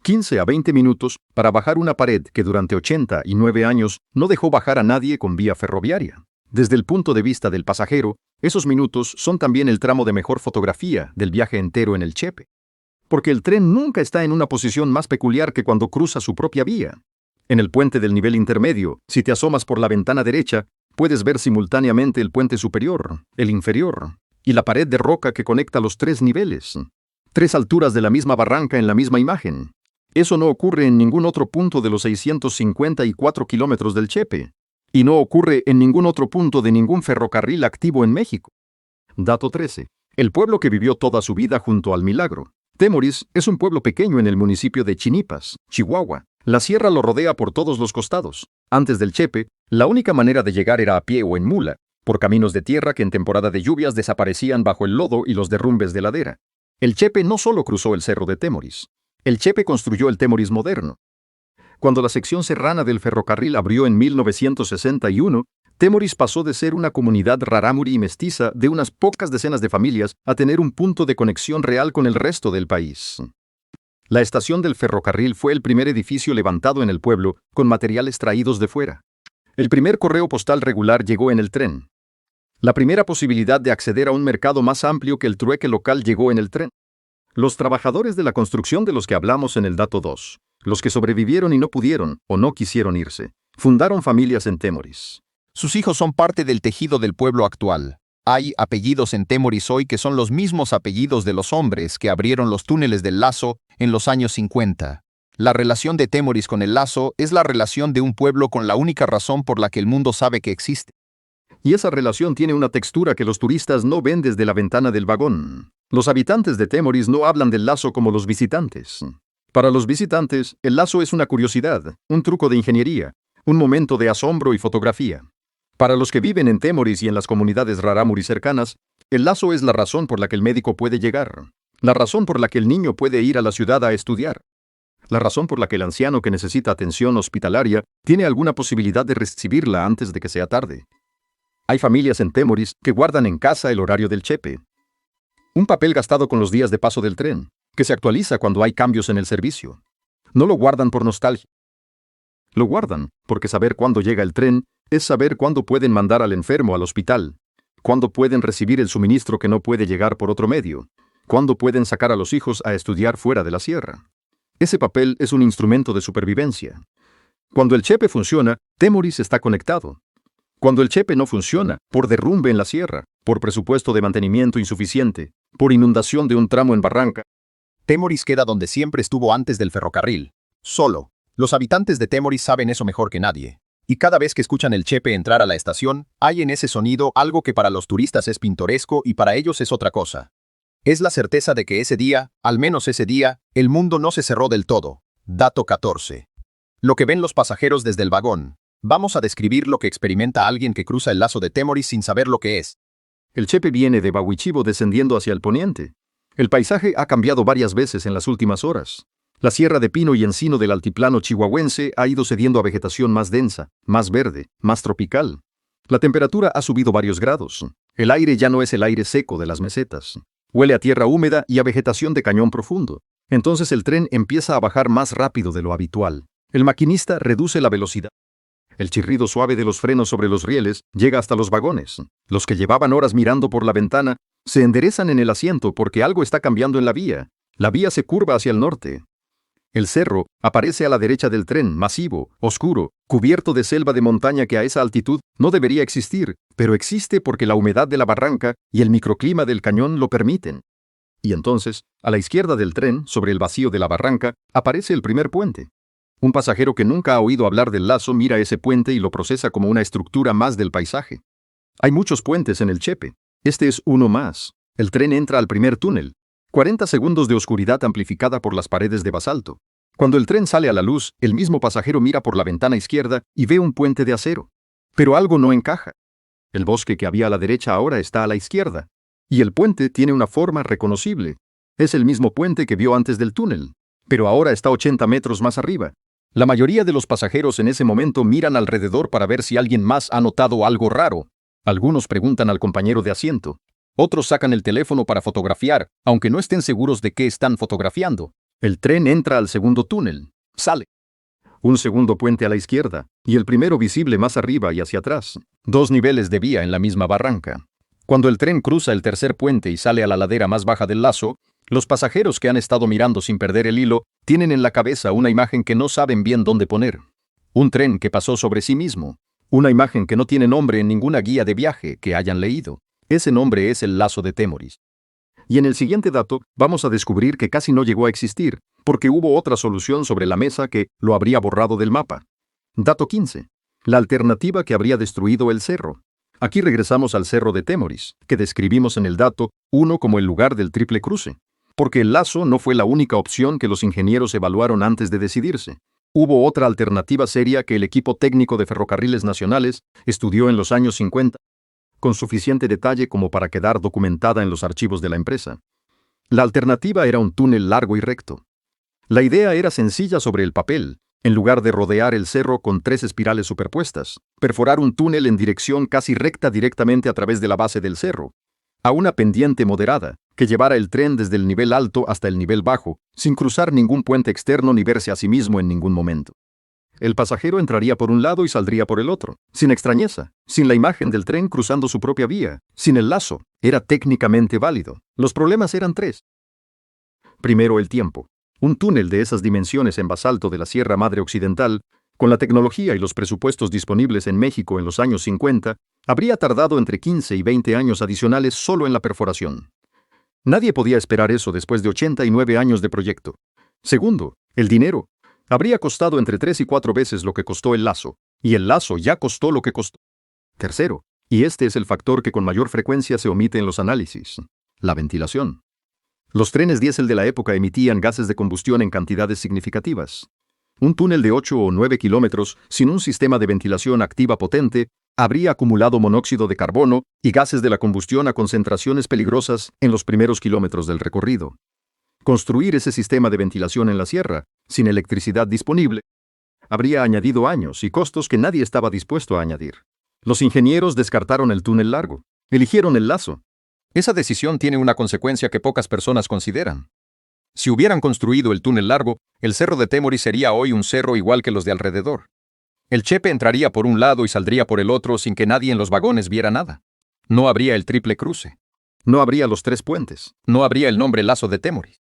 15 a 20 minutos para bajar una pared que durante 89 años no dejó bajar a nadie con vía ferroviaria. Desde el punto de vista del pasajero, esos minutos son también el tramo de mejor fotografía del viaje entero en el chepe. Porque el tren nunca está en una posición más peculiar que cuando cruza su propia vía. En el puente del nivel intermedio, si te asomas por la ventana derecha, puedes ver simultáneamente el puente superior, el inferior, y la pared de roca que conecta los 3 niveles. 3 alturas de la misma barranca en la misma imagen. Eso no ocurre en ningún otro punto de los 654 kilómetros del chepe. Y no ocurre en ningún otro punto de ningún ferrocarril activo en México. Dato 13. El pueblo que vivió toda su vida junto al milagro. Temoris es un pueblo pequeño en el municipio de Chinipas, Chihuahua. La sierra lo rodea por todos los costados. Antes del chepe, la única manera de llegar era a pie o en mula, por caminos de tierra que en temporada de lluvias desaparecían bajo el lodo y los derrumbes de ladera. El chepe no solo cruzó el Cerro de Temoris. El chepe construyó el Temoris moderno. Cuando la sección serrana del ferrocarril abrió en 1961, Temoris pasó de ser una comunidad rarámuri y mestiza de unas pocas decenas de familias a tener un punto de conexión real con el resto del país. La estación del ferrocarril fue el primer edificio levantado en el pueblo con materiales traídos de fuera. El primer correo postal regular llegó en el tren. La primera posibilidad de acceder a un mercado más amplio que el trueque local llegó en el tren. Los trabajadores de la construcción de los que hablamos en el dato 2, los que sobrevivieron y no pudieron o no quisieron irse, fundaron familias en Temoris. Sus hijos son parte del tejido del pueblo actual. Hay apellidos en Temoris hoy que son los mismos apellidos de los hombres que abrieron los túneles del Lazo en los años 50. La relación de Temoris con el Lazo es la relación de un pueblo con la única razón por la que el mundo sabe que existe. Y esa relación tiene una textura que los turistas no ven desde la ventana del vagón. Los habitantes de Temoris no hablan del Lazo como los visitantes. Para los visitantes, el Lazo es una curiosidad, un truco de ingeniería, un momento de asombro y fotografía. Para los que viven en Temoris y en las comunidades rarámuri cercanas, el Lazo es la razón por la que el médico puede llegar, la razón por la que el niño puede ir a la ciudad a estudiar, la razón por la que el anciano que necesita atención hospitalaria tiene alguna posibilidad de recibirla antes de que sea tarde. Hay familias en Temoris que guardan en casa el horario del chepe. Un papel gastado con los días de paso del tren, que se actualiza cuando hay cambios en el servicio. No lo guardan por nostalgia. Lo guardan porque saber cuándo llega el tren es saber cuándo pueden mandar al enfermo al hospital, cuándo pueden recibir el suministro que no puede llegar por otro medio, cuándo pueden sacar a los hijos a estudiar fuera de la sierra. Ese papel es un instrumento de supervivencia. Cuando el chepe funciona, Temoris está conectado. Cuando el chepe no funciona, por derrumbe en la sierra, por presupuesto de mantenimiento insuficiente, por inundación de un tramo en barranca, Temoris queda donde siempre estuvo antes del ferrocarril, solo. Los habitantes de Temoris saben eso mejor que nadie. Y cada vez que escuchan el chepe entrar a la estación, hay en ese sonido algo que para los turistas es pintoresco y para ellos es otra cosa. Es la certeza de que ese día, al menos ese día, el mundo no se cerró del todo. Dato 14. Lo que ven los pasajeros desde el vagón. Vamos a describir lo que experimenta alguien que cruza el Lazo de Temoris sin saber lo que es. El chepe viene de Bahuichivo descendiendo hacia el poniente. El paisaje ha cambiado varias veces en las últimas horas. La sierra de pino y encino del altiplano chihuahuense ha ido cediendo a vegetación más densa, más verde, más tropical. La temperatura ha subido varios grados. El aire ya no es el aire seco de las mesetas. Huele a tierra húmeda y a vegetación de cañón profundo. Entonces el tren empieza a bajar más rápido de lo habitual. El maquinista reduce la velocidad. El chirrido suave de los frenos sobre los rieles llega hasta los vagones. Los que llevaban horas mirando por la ventana se enderezan en el asiento porque algo está cambiando en la vía. La vía se curva hacia el norte. El cerro aparece a la derecha del tren, masivo, oscuro, cubierto de selva de montaña que a esa altitud no debería existir, pero existe porque la humedad de la barranca y el microclima del cañón lo permiten. Y entonces, a la izquierda del tren, sobre el vacío de la barranca, aparece el primer puente. Un pasajero que nunca ha oído hablar del Lazo mira ese puente y lo procesa como una estructura más del paisaje. Hay muchos puentes en el chepe. Este es uno más. El tren entra al primer túnel. 40 segundos de oscuridad amplificada por las paredes de basalto. Cuando el tren sale a la luz, el mismo pasajero mira por la ventana izquierda y ve un puente de acero. Pero algo no encaja. El bosque que había a la derecha ahora está a la izquierda. Y el puente tiene una forma reconocible. Es el mismo puente que vio antes del túnel. Pero ahora está 80 metros más arriba. La mayoría de los pasajeros en ese momento miran alrededor para ver si alguien más ha notado algo raro. Algunos preguntan al compañero de asiento. Otros sacan el teléfono para fotografiar, aunque no estén seguros de qué están fotografiando. El tren entra al segundo túnel. Sale. Un segundo puente a la izquierda, y el primero visible más arriba y hacia atrás. 2 niveles de vía en la misma barranca. Cuando el tren cruza el tercer puente y sale a la ladera más baja del Lazo, los pasajeros que han estado mirando sin perder el hilo tienen en la cabeza una imagen que no saben bien dónde poner. Un tren que pasó sobre sí mismo. Una imagen que no tiene nombre en ninguna guía de viaje que hayan leído. Ese nombre es el Lazo de Temoris. Y en el siguiente dato vamos a descubrir que casi no llegó a existir, porque hubo otra solución sobre la mesa que lo habría borrado del mapa. Dato 15. La alternativa que habría destruido el cerro. Aquí regresamos al cerro de Temoris, que describimos en el dato 1 como el lugar del triple cruce. Porque el Lazo no fue la única opción que los ingenieros evaluaron antes de decidirse. Hubo otra alternativa seria que el equipo técnico de Ferrocarriles Nacionales estudió en los años 50, con suficiente detalle como para quedar documentada en los archivos de la empresa. La alternativa era un túnel largo y recto. La idea era sencilla sobre el papel. En lugar de rodear el cerro con 3 espirales superpuestas, perforar un túnel en dirección casi recta directamente a través de la base del cerro, a una pendiente moderada, que llevara el tren desde el nivel alto hasta el nivel bajo, sin cruzar ningún puente externo ni verse a sí mismo en ningún momento. El pasajero entraría por un lado y saldría por el otro, sin extrañeza, sin la imagen del tren cruzando su propia vía, sin el Lazo. Era técnicamente válido. Los problemas eran 3. Primero, el tiempo. Un túnel de esas dimensiones en basalto de la Sierra Madre Occidental Con la tecnología y los presupuestos disponibles en México en los años 50, habría tardado entre 15 y 20 años adicionales solo en la perforación. Nadie podía esperar eso después de 89 años de proyecto. Segundo, el dinero. Habría costado entre 3 y 4 veces lo que costó el lazo, y el lazo ya costó lo que costó. Tercero, y este es el factor que con mayor frecuencia se omite en los análisis, la ventilación. Los trenes diésel de la época emitían gases de combustión en cantidades significativas. Un túnel de 8 o 9 kilómetros sin un sistema de ventilación activa potente habría acumulado monóxido de carbono y gases de la combustión a concentraciones peligrosas en los primeros kilómetros del recorrido. Construir ese sistema de ventilación en la sierra, sin electricidad disponible, habría añadido años y costos que nadie estaba dispuesto a añadir. Los ingenieros descartaron el túnel largo, eligieron el lazo. Esa decisión tiene una consecuencia que pocas personas consideran. Si hubieran construido el túnel largo, el cerro de Temoris sería hoy un cerro igual que los de alrededor. El Chepe entraría por un lado y saldría por el otro sin que nadie en los vagones viera nada. No habría el triple cruce. No habría los 3 puentes. No habría el nombre Lazo de Temoris.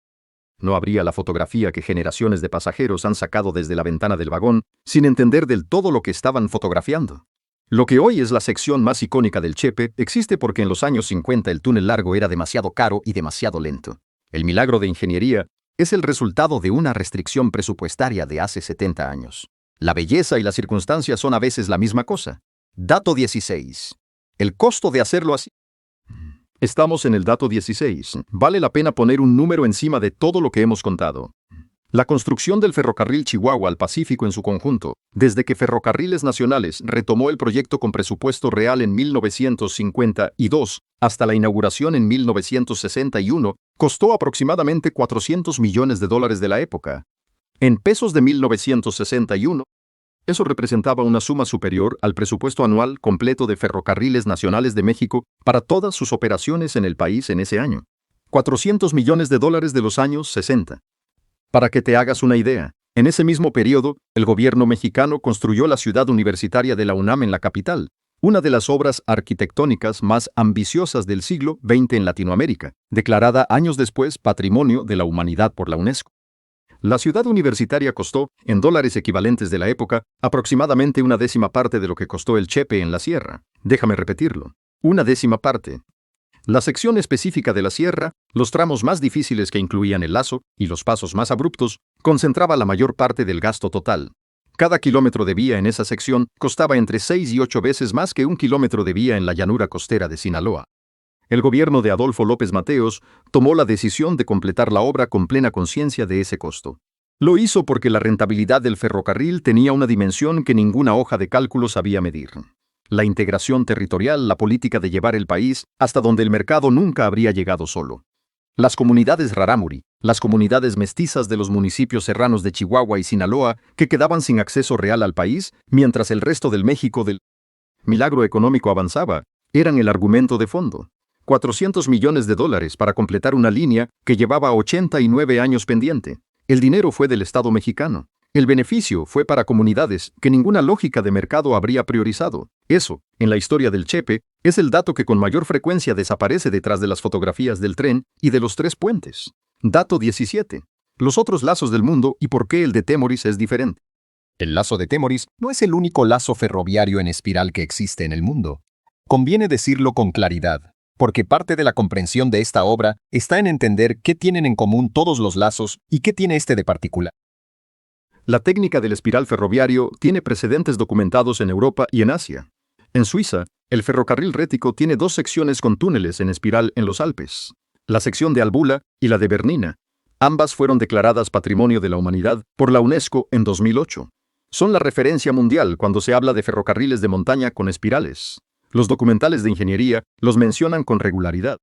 No habría la fotografía que generaciones de pasajeros han sacado desde la ventana del vagón sin entender del todo lo que estaban fotografiando. Lo que hoy es la sección más icónica del Chepe existe porque en los años 50 el túnel largo era demasiado caro y demasiado lento. El milagro de ingeniería es el resultado de una restricción presupuestaria de hace 70 años. La belleza y las circunstancias son a veces la misma cosa. Dato 16. El costo de hacerlo así. Estamos en el dato 16. Vale la pena poner un número encima de todo lo que hemos contado. La construcción del ferrocarril Chihuahua al Pacífico en su conjunto, desde que Ferrocarriles Nacionales retomó el proyecto con presupuesto real en 1952 hasta la inauguración en 1961, costó aproximadamente $400 millones de la época. En pesos de 1961, eso representaba una suma superior al presupuesto anual completo de Ferrocarriles Nacionales de México para todas sus operaciones en el país en ese año. $400 millones de los años 60. Para que te hagas una idea, en ese mismo periodo, el gobierno mexicano construyó la ciudad universitaria de la UNAM en la capital, una de las obras arquitectónicas más ambiciosas del siglo XX en Latinoamérica, declarada años después Patrimonio de la Humanidad por la UNESCO. La ciudad universitaria costó, en dólares equivalentes de la época, aproximadamente 1/10 parte de lo que costó el Chepe en la sierra. Déjame repetirlo. 1/10 parte. La sección específica de la sierra, los tramos más difíciles que incluían el lazo y los pasos más abruptos, concentraba la mayor parte del gasto total. Cada kilómetro de vía en esa sección costaba entre 6 y 8 veces más que un kilómetro de vía en la llanura costera de Sinaloa. El gobierno de Adolfo López Mateos tomó la decisión de completar la obra con plena conciencia de ese costo. Lo hizo porque la rentabilidad del ferrocarril tenía una dimensión que ninguna hoja de cálculo sabía medir. La integración territorial, la política de llevar el país hasta donde el mercado nunca habría llegado solo. Las comunidades rarámuri, las comunidades mestizas de los municipios serranos de Chihuahua y Sinaloa que quedaban sin acceso real al país, mientras el resto del México del milagro económico avanzaba, eran el argumento de fondo. $400 millones para completar una línea que llevaba 89 años pendiente. El dinero fue del Estado mexicano. El beneficio fue para comunidades que ninguna lógica de mercado habría priorizado. Eso, en la historia del Chepe, es el dato que con mayor frecuencia desaparece detrás de las fotografías del tren y de los 3 puentes. Dato 17. Los otros lazos del mundo y por qué el de Temoris es diferente. El lazo de Temoris no es el único lazo ferroviario en espiral que existe en el mundo. Conviene decirlo con claridad, porque parte de la comprensión de esta obra está en entender qué tienen en común todos los lazos y qué tiene este de particular. La técnica del espiral ferroviario tiene precedentes documentados en Europa y en Asia. En Suiza, el ferrocarril rético tiene 2 secciones con túneles en espiral en los Alpes, la sección de Albula y la de Bernina. Ambas fueron declaradas Patrimonio de la Humanidad por la UNESCO en 2008. Son la referencia mundial cuando se habla de ferrocarriles de montaña con espirales. Los documentales de ingeniería los mencionan con regularidad.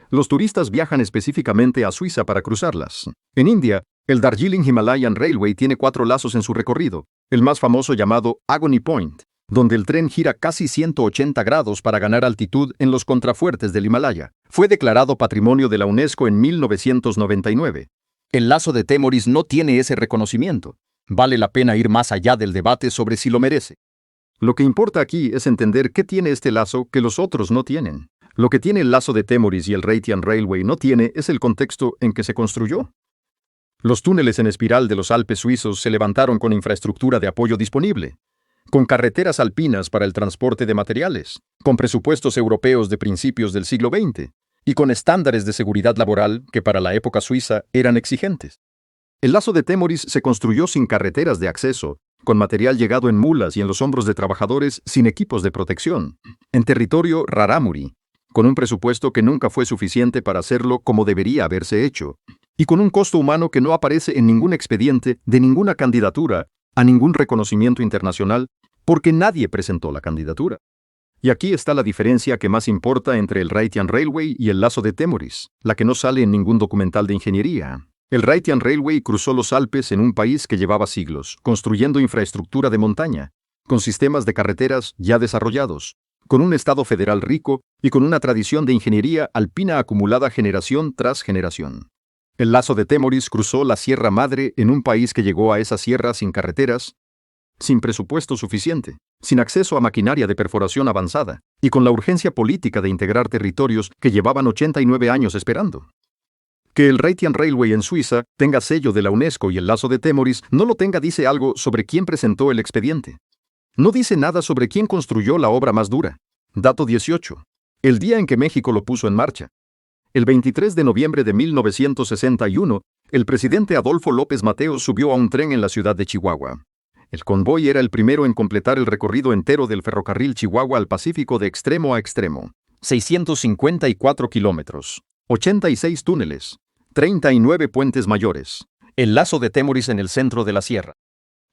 Los turistas viajan específicamente a Suiza para cruzarlas. En India, el Darjeeling Himalayan Railway tiene 4 lazos en su recorrido, el más famoso llamado Agony Point, donde el tren gira casi 180 grados para ganar altitud en los contrafuertes del Himalaya. Fue declarado Patrimonio de la UNESCO en 1999. El lazo de Temoris no tiene ese reconocimiento. Vale la pena ir más allá del debate sobre si lo merece. Lo que importa aquí es entender qué tiene este lazo que los otros no tienen. Lo que tiene el lazo de Temoris y el Raytheon Railway no tiene es el contexto en que se construyó. Los túneles en espiral de los Alpes suizos se levantaron con infraestructura de apoyo disponible, con carreteras alpinas para el transporte de materiales, con presupuestos europeos de principios del siglo XX y con estándares de seguridad laboral que para la época suiza eran exigentes. El lazo de Temoris se construyó sin carreteras de acceso, con material llegado en mulas y en los hombros de trabajadores sin equipos de protección, en territorio rarámuri, con un presupuesto que nunca fue suficiente para hacerlo como debería haberse hecho, y con un costo humano que no aparece en ningún expediente de ninguna candidatura a ningún reconocimiento internacional, porque nadie presentó la candidatura. Y aquí está la diferencia que más importa entre el Rhaetian Railway y el lazo de Temoris, la que no sale en ningún documental de ingeniería. El Rhaetian Railway cruzó los Alpes en un país que llevaba siglos, construyendo infraestructura de montaña, con sistemas de carreteras ya desarrollados, con un Estado federal rico y con una tradición de ingeniería alpina acumulada generación tras generación. El lazo de Temoris cruzó la Sierra Madre en un país que llegó a esa sierra sin carreteras, sin presupuesto suficiente, sin acceso a maquinaria de perforación avanzada y con la urgencia política de integrar territorios que llevaban 89 años esperando. Que el Rhaetian Railway en Suiza tenga sello de la UNESCO y el lazo de Temoris no lo tenga dice algo sobre quién presentó el expediente. No dice nada sobre quién construyó la obra más dura. Dato 18. El día en que México lo puso en marcha. El 23 de noviembre de 1961, el presidente Adolfo López Mateos subió a un tren en la ciudad de Chihuahua. El convoy era el primero en completar el recorrido entero del ferrocarril Chihuahua al Pacífico de extremo a extremo. 654 kilómetros, 86 túneles, 39 puentes mayores. El lazo de Temoris en el centro de la sierra.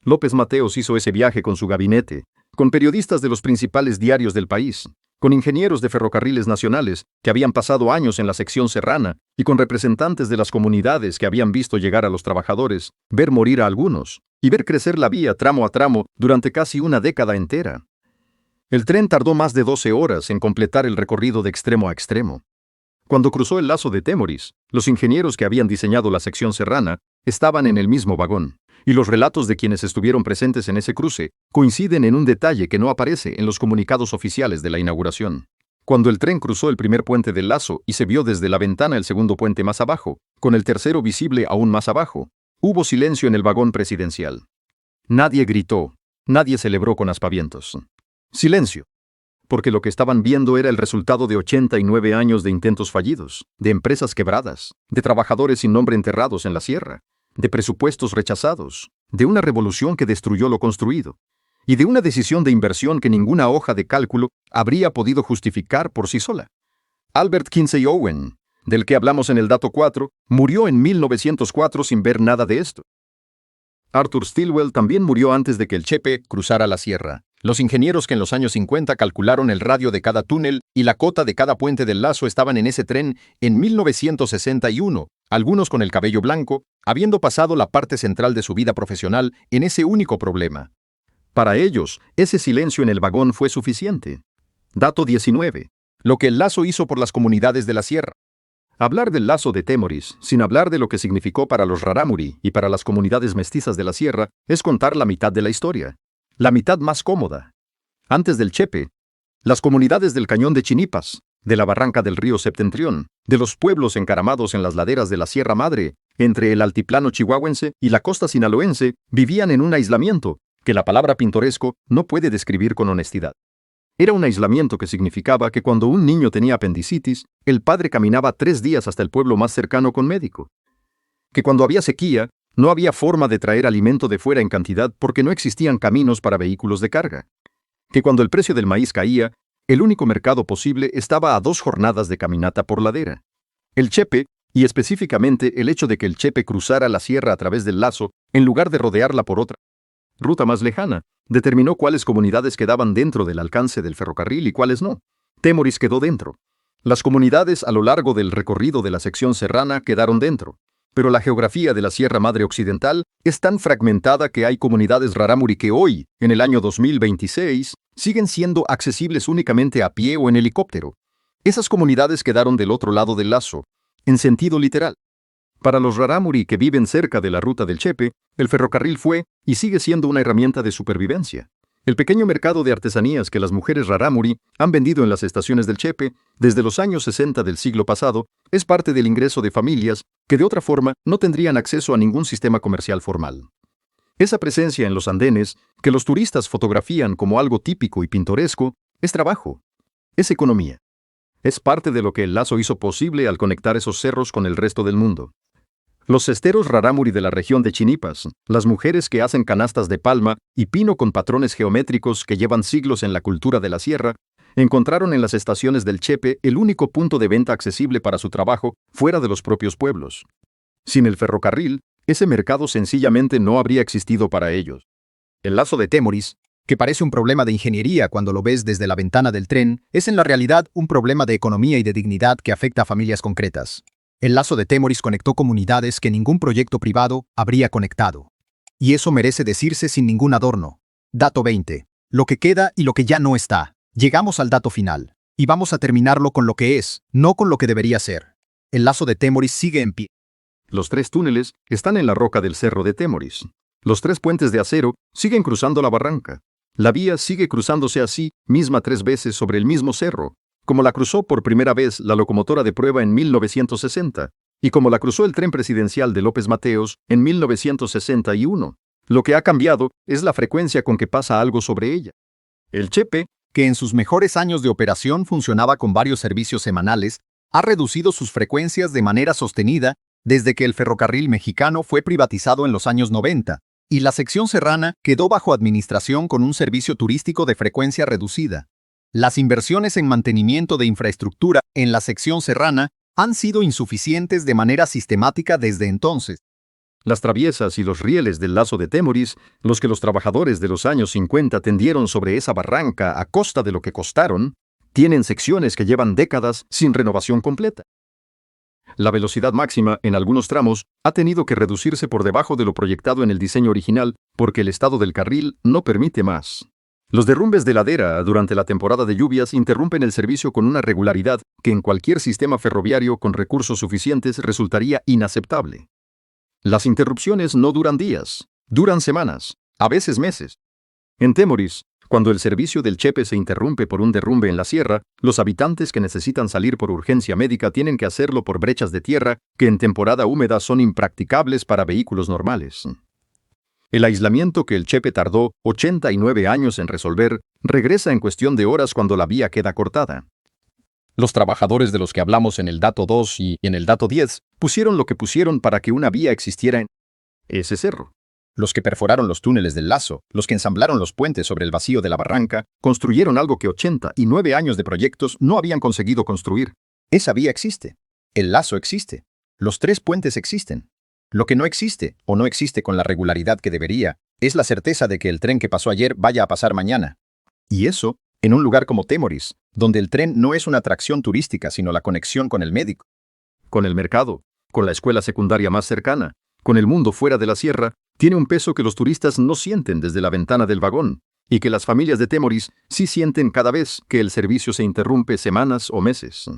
López Mateos hizo ese viaje con su gabinete, con periodistas de los principales diarios del país, con ingenieros de ferrocarriles nacionales que habían pasado años en la sección serrana y con representantes de las comunidades que habían visto llegar a los trabajadores, ver morir a algunos y ver crecer la vía tramo a tramo durante casi una década entera. El tren tardó más de 12 horas en completar el recorrido de extremo a extremo. Cuando cruzó el lazo de Temoris, los ingenieros que habían diseñado la sección serrana estaban en el mismo vagón, y los relatos de quienes estuvieron presentes en ese cruce coinciden en un detalle que no aparece en los comunicados oficiales de la inauguración. Cuando el tren cruzó el primer puente del lazo y se vio desde la ventana el segundo puente más abajo, con el tercero visible aún más abajo, hubo silencio en el vagón presidencial. Nadie gritó, nadie celebró con aspavientos. Silencio. Porque lo que estaban viendo era el resultado de 89 años de intentos fallidos, de empresas quebradas, de trabajadores sin nombre enterrados en la sierra, de presupuestos rechazados, de una revolución que destruyó lo construido, y de una decisión de inversión que ninguna hoja de cálculo habría podido justificar por sí sola. Albert Kinsey Owen, del que hablamos en el dato 4, murió en 1904 sin ver nada de esto. Arthur Stilwell también murió antes de que el Chepe cruzara la sierra. Los ingenieros que en los años 50 calcularon el radio de cada túnel y la cota de cada puente del lazo estaban en ese tren en 1961, algunos con el cabello blanco, habiendo pasado la parte central de su vida profesional en ese único problema. Para ellos, ese silencio en el vagón fue suficiente. Dato 19. Lo que el lazo hizo por las comunidades de la sierra. Hablar del lazo de Temoris, sin hablar de lo que significó para los rarámuri y para las comunidades mestizas de la sierra, es contar la mitad de la historia. La mitad más cómoda. Antes del Chepe, las comunidades del Cañón de Chinipas, de la barranca del río Septentrión, de los pueblos encaramados en las laderas de la Sierra Madre, entre el altiplano chihuahuense y la costa sinaloense, vivían en un aislamiento que la palabra pintoresco no puede describir con honestidad. Era un aislamiento que significaba que cuando un niño tenía apendicitis, el padre caminaba 3 días hasta el pueblo más cercano con médico. Que cuando había sequía, no había forma de traer alimento de fuera en cantidad porque no existían caminos para vehículos de carga. Que cuando el precio del maíz caía, el único mercado posible estaba a 2 jornadas de caminata por ladera. El Chepe, y específicamente el hecho de que el Chepe cruzara la sierra a través del lazo, en lugar de rodearla por otra ruta más lejana, determinó cuáles comunidades quedaban dentro del alcance del ferrocarril y cuáles no. Temoris quedó dentro. Las comunidades a lo largo del recorrido de la sección serrana quedaron dentro. Pero la geografía de la Sierra Madre Occidental es tan fragmentada que hay comunidades rarámuri que hoy, en el año 2026, siguen siendo accesibles únicamente a pie o en helicóptero. Esas comunidades quedaron del otro lado del lazo, en sentido literal. Para los rarámuri que viven cerca de la ruta del Chepe, el ferrocarril fue y sigue siendo una herramienta de supervivencia. El pequeño mercado de artesanías que las mujeres rarámuri han vendido en las estaciones del Chepe desde los años 60 del siglo pasado es parte del ingreso de familias que de otra forma no tendrían acceso a ningún sistema comercial formal. Esa presencia en los andenes, que los turistas fotografían como algo típico y pintoresco, es trabajo, es economía. Es parte de lo que el lazo hizo posible al conectar esos cerros con el resto del mundo. Los cesteros rarámuri de la región de Chinipas, las mujeres que hacen canastas de palma y pino con patrones geométricos que llevan siglos en la cultura de la sierra, encontraron en las estaciones del Chepe el único punto de venta accesible para su trabajo fuera de los propios pueblos. Sin el ferrocarril, ese mercado sencillamente no habría existido para ellos. El lazo de Temoris, que parece un problema de ingeniería cuando lo ves desde la ventana del tren, es en la realidad un problema de economía y de dignidad que afecta a familias concretas. El lazo de Temoris conectó comunidades que ningún proyecto privado habría conectado. Y eso merece decirse sin ningún adorno. Dato 20. Lo que queda y lo que ya no está. Llegamos al dato final. Y vamos a terminarlo con lo que es, no con lo que debería ser. El lazo de Temoris sigue en pie. Los 3 túneles están en la roca del cerro de Temoris. Los 3 puentes de acero siguen cruzando la barranca. La vía sigue cruzándose así misma 3 veces sobre el mismo cerro, como la cruzó por primera vez la locomotora de prueba en 1960, y como la cruzó el tren presidencial de López Mateos en 1961. Lo que ha cambiado es la frecuencia con que pasa algo sobre ella. El Chepe, que en sus mejores años de operación funcionaba con varios servicios semanales, ha reducido sus frecuencias de manera sostenida desde que el ferrocarril mexicano fue privatizado en los años 90, y la sección serrana quedó bajo administración con un servicio turístico de frecuencia reducida. Las inversiones en mantenimiento de infraestructura en la sección serrana han sido insuficientes de manera sistemática desde entonces. Las traviesas y los rieles del lazo de Temoris, los que los trabajadores de los años 50 tendieron sobre esa barranca a costa de lo que costaron, tienen secciones que llevan décadas sin renovación completa. La velocidad máxima en algunos tramos ha tenido que reducirse por debajo de lo proyectado en el diseño original porque el estado del carril no permite más. Los derrumbes de ladera durante la temporada de lluvias interrumpen el servicio con una regularidad que en cualquier sistema ferroviario con recursos suficientes resultaría inaceptable. Las interrupciones no duran días, duran semanas, a veces meses. En Temoris, cuando el servicio del Chepe se interrumpe por un derrumbe en la sierra, los habitantes que necesitan salir por urgencia médica tienen que hacerlo por brechas de tierra que en temporada húmeda son impracticables para vehículos normales. El aislamiento que el Chepe tardó 89 años en resolver regresa en cuestión de horas cuando la vía queda cortada. Los trabajadores de los que hablamos en el dato 2 y en el dato 10 pusieron lo que pusieron para que una vía existiera en ese cerro. Los que perforaron los túneles del lazo, los que ensamblaron los puentes sobre el vacío de la barranca, construyeron algo que 89 años de proyectos no habían conseguido construir. Esa vía existe. El lazo existe. Los 3 puentes existen. Lo que no existe, o no existe con la regularidad que debería, es la certeza de que el tren que pasó ayer vaya a pasar mañana. Y eso, en un lugar como Temoris, donde el tren no es una atracción turística, sino la conexión con el médico, con el mercado, con la escuela secundaria más cercana, con el mundo fuera de la sierra, tiene un peso que los turistas no sienten desde la ventana del vagón, y que las familias de Temoris sí sienten cada vez que el servicio se interrumpe semanas o meses.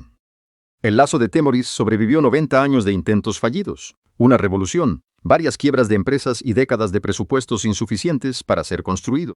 El lazo de Temoris sobrevivió 90 años de intentos fallidos, una revolución, varias quiebras de empresas y décadas de presupuestos insuficientes para ser construido.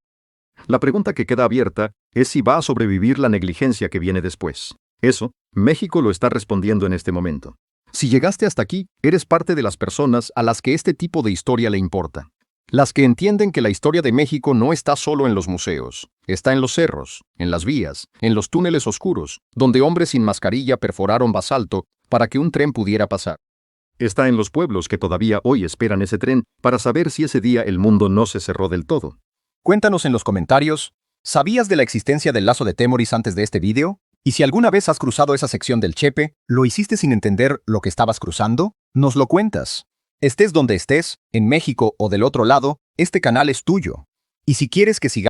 La pregunta que queda abierta es si va a sobrevivir la negligencia que viene después. Eso, México lo está respondiendo en este momento. Si llegaste hasta aquí, eres parte de las personas a las que este tipo de historia le importa. Las que entienden que la historia de México no está solo en los museos, está en los cerros, en las vías, en los túneles oscuros, donde hombres sin mascarilla perforaron basalto para que un tren pudiera pasar. Está en los pueblos que todavía hoy esperan ese tren para saber si ese día el mundo no se cerró del todo. Cuéntanos en los comentarios, ¿sabías de la existencia del lazo de Temoris antes de este vídeo? Y si alguna vez has cruzado esa sección del Chepe, ¿lo hiciste sin entender lo que estabas cruzando? Nos lo cuentas. Estés donde estés, en México o del otro lado, este canal es tuyo. Y si quieres que sigamos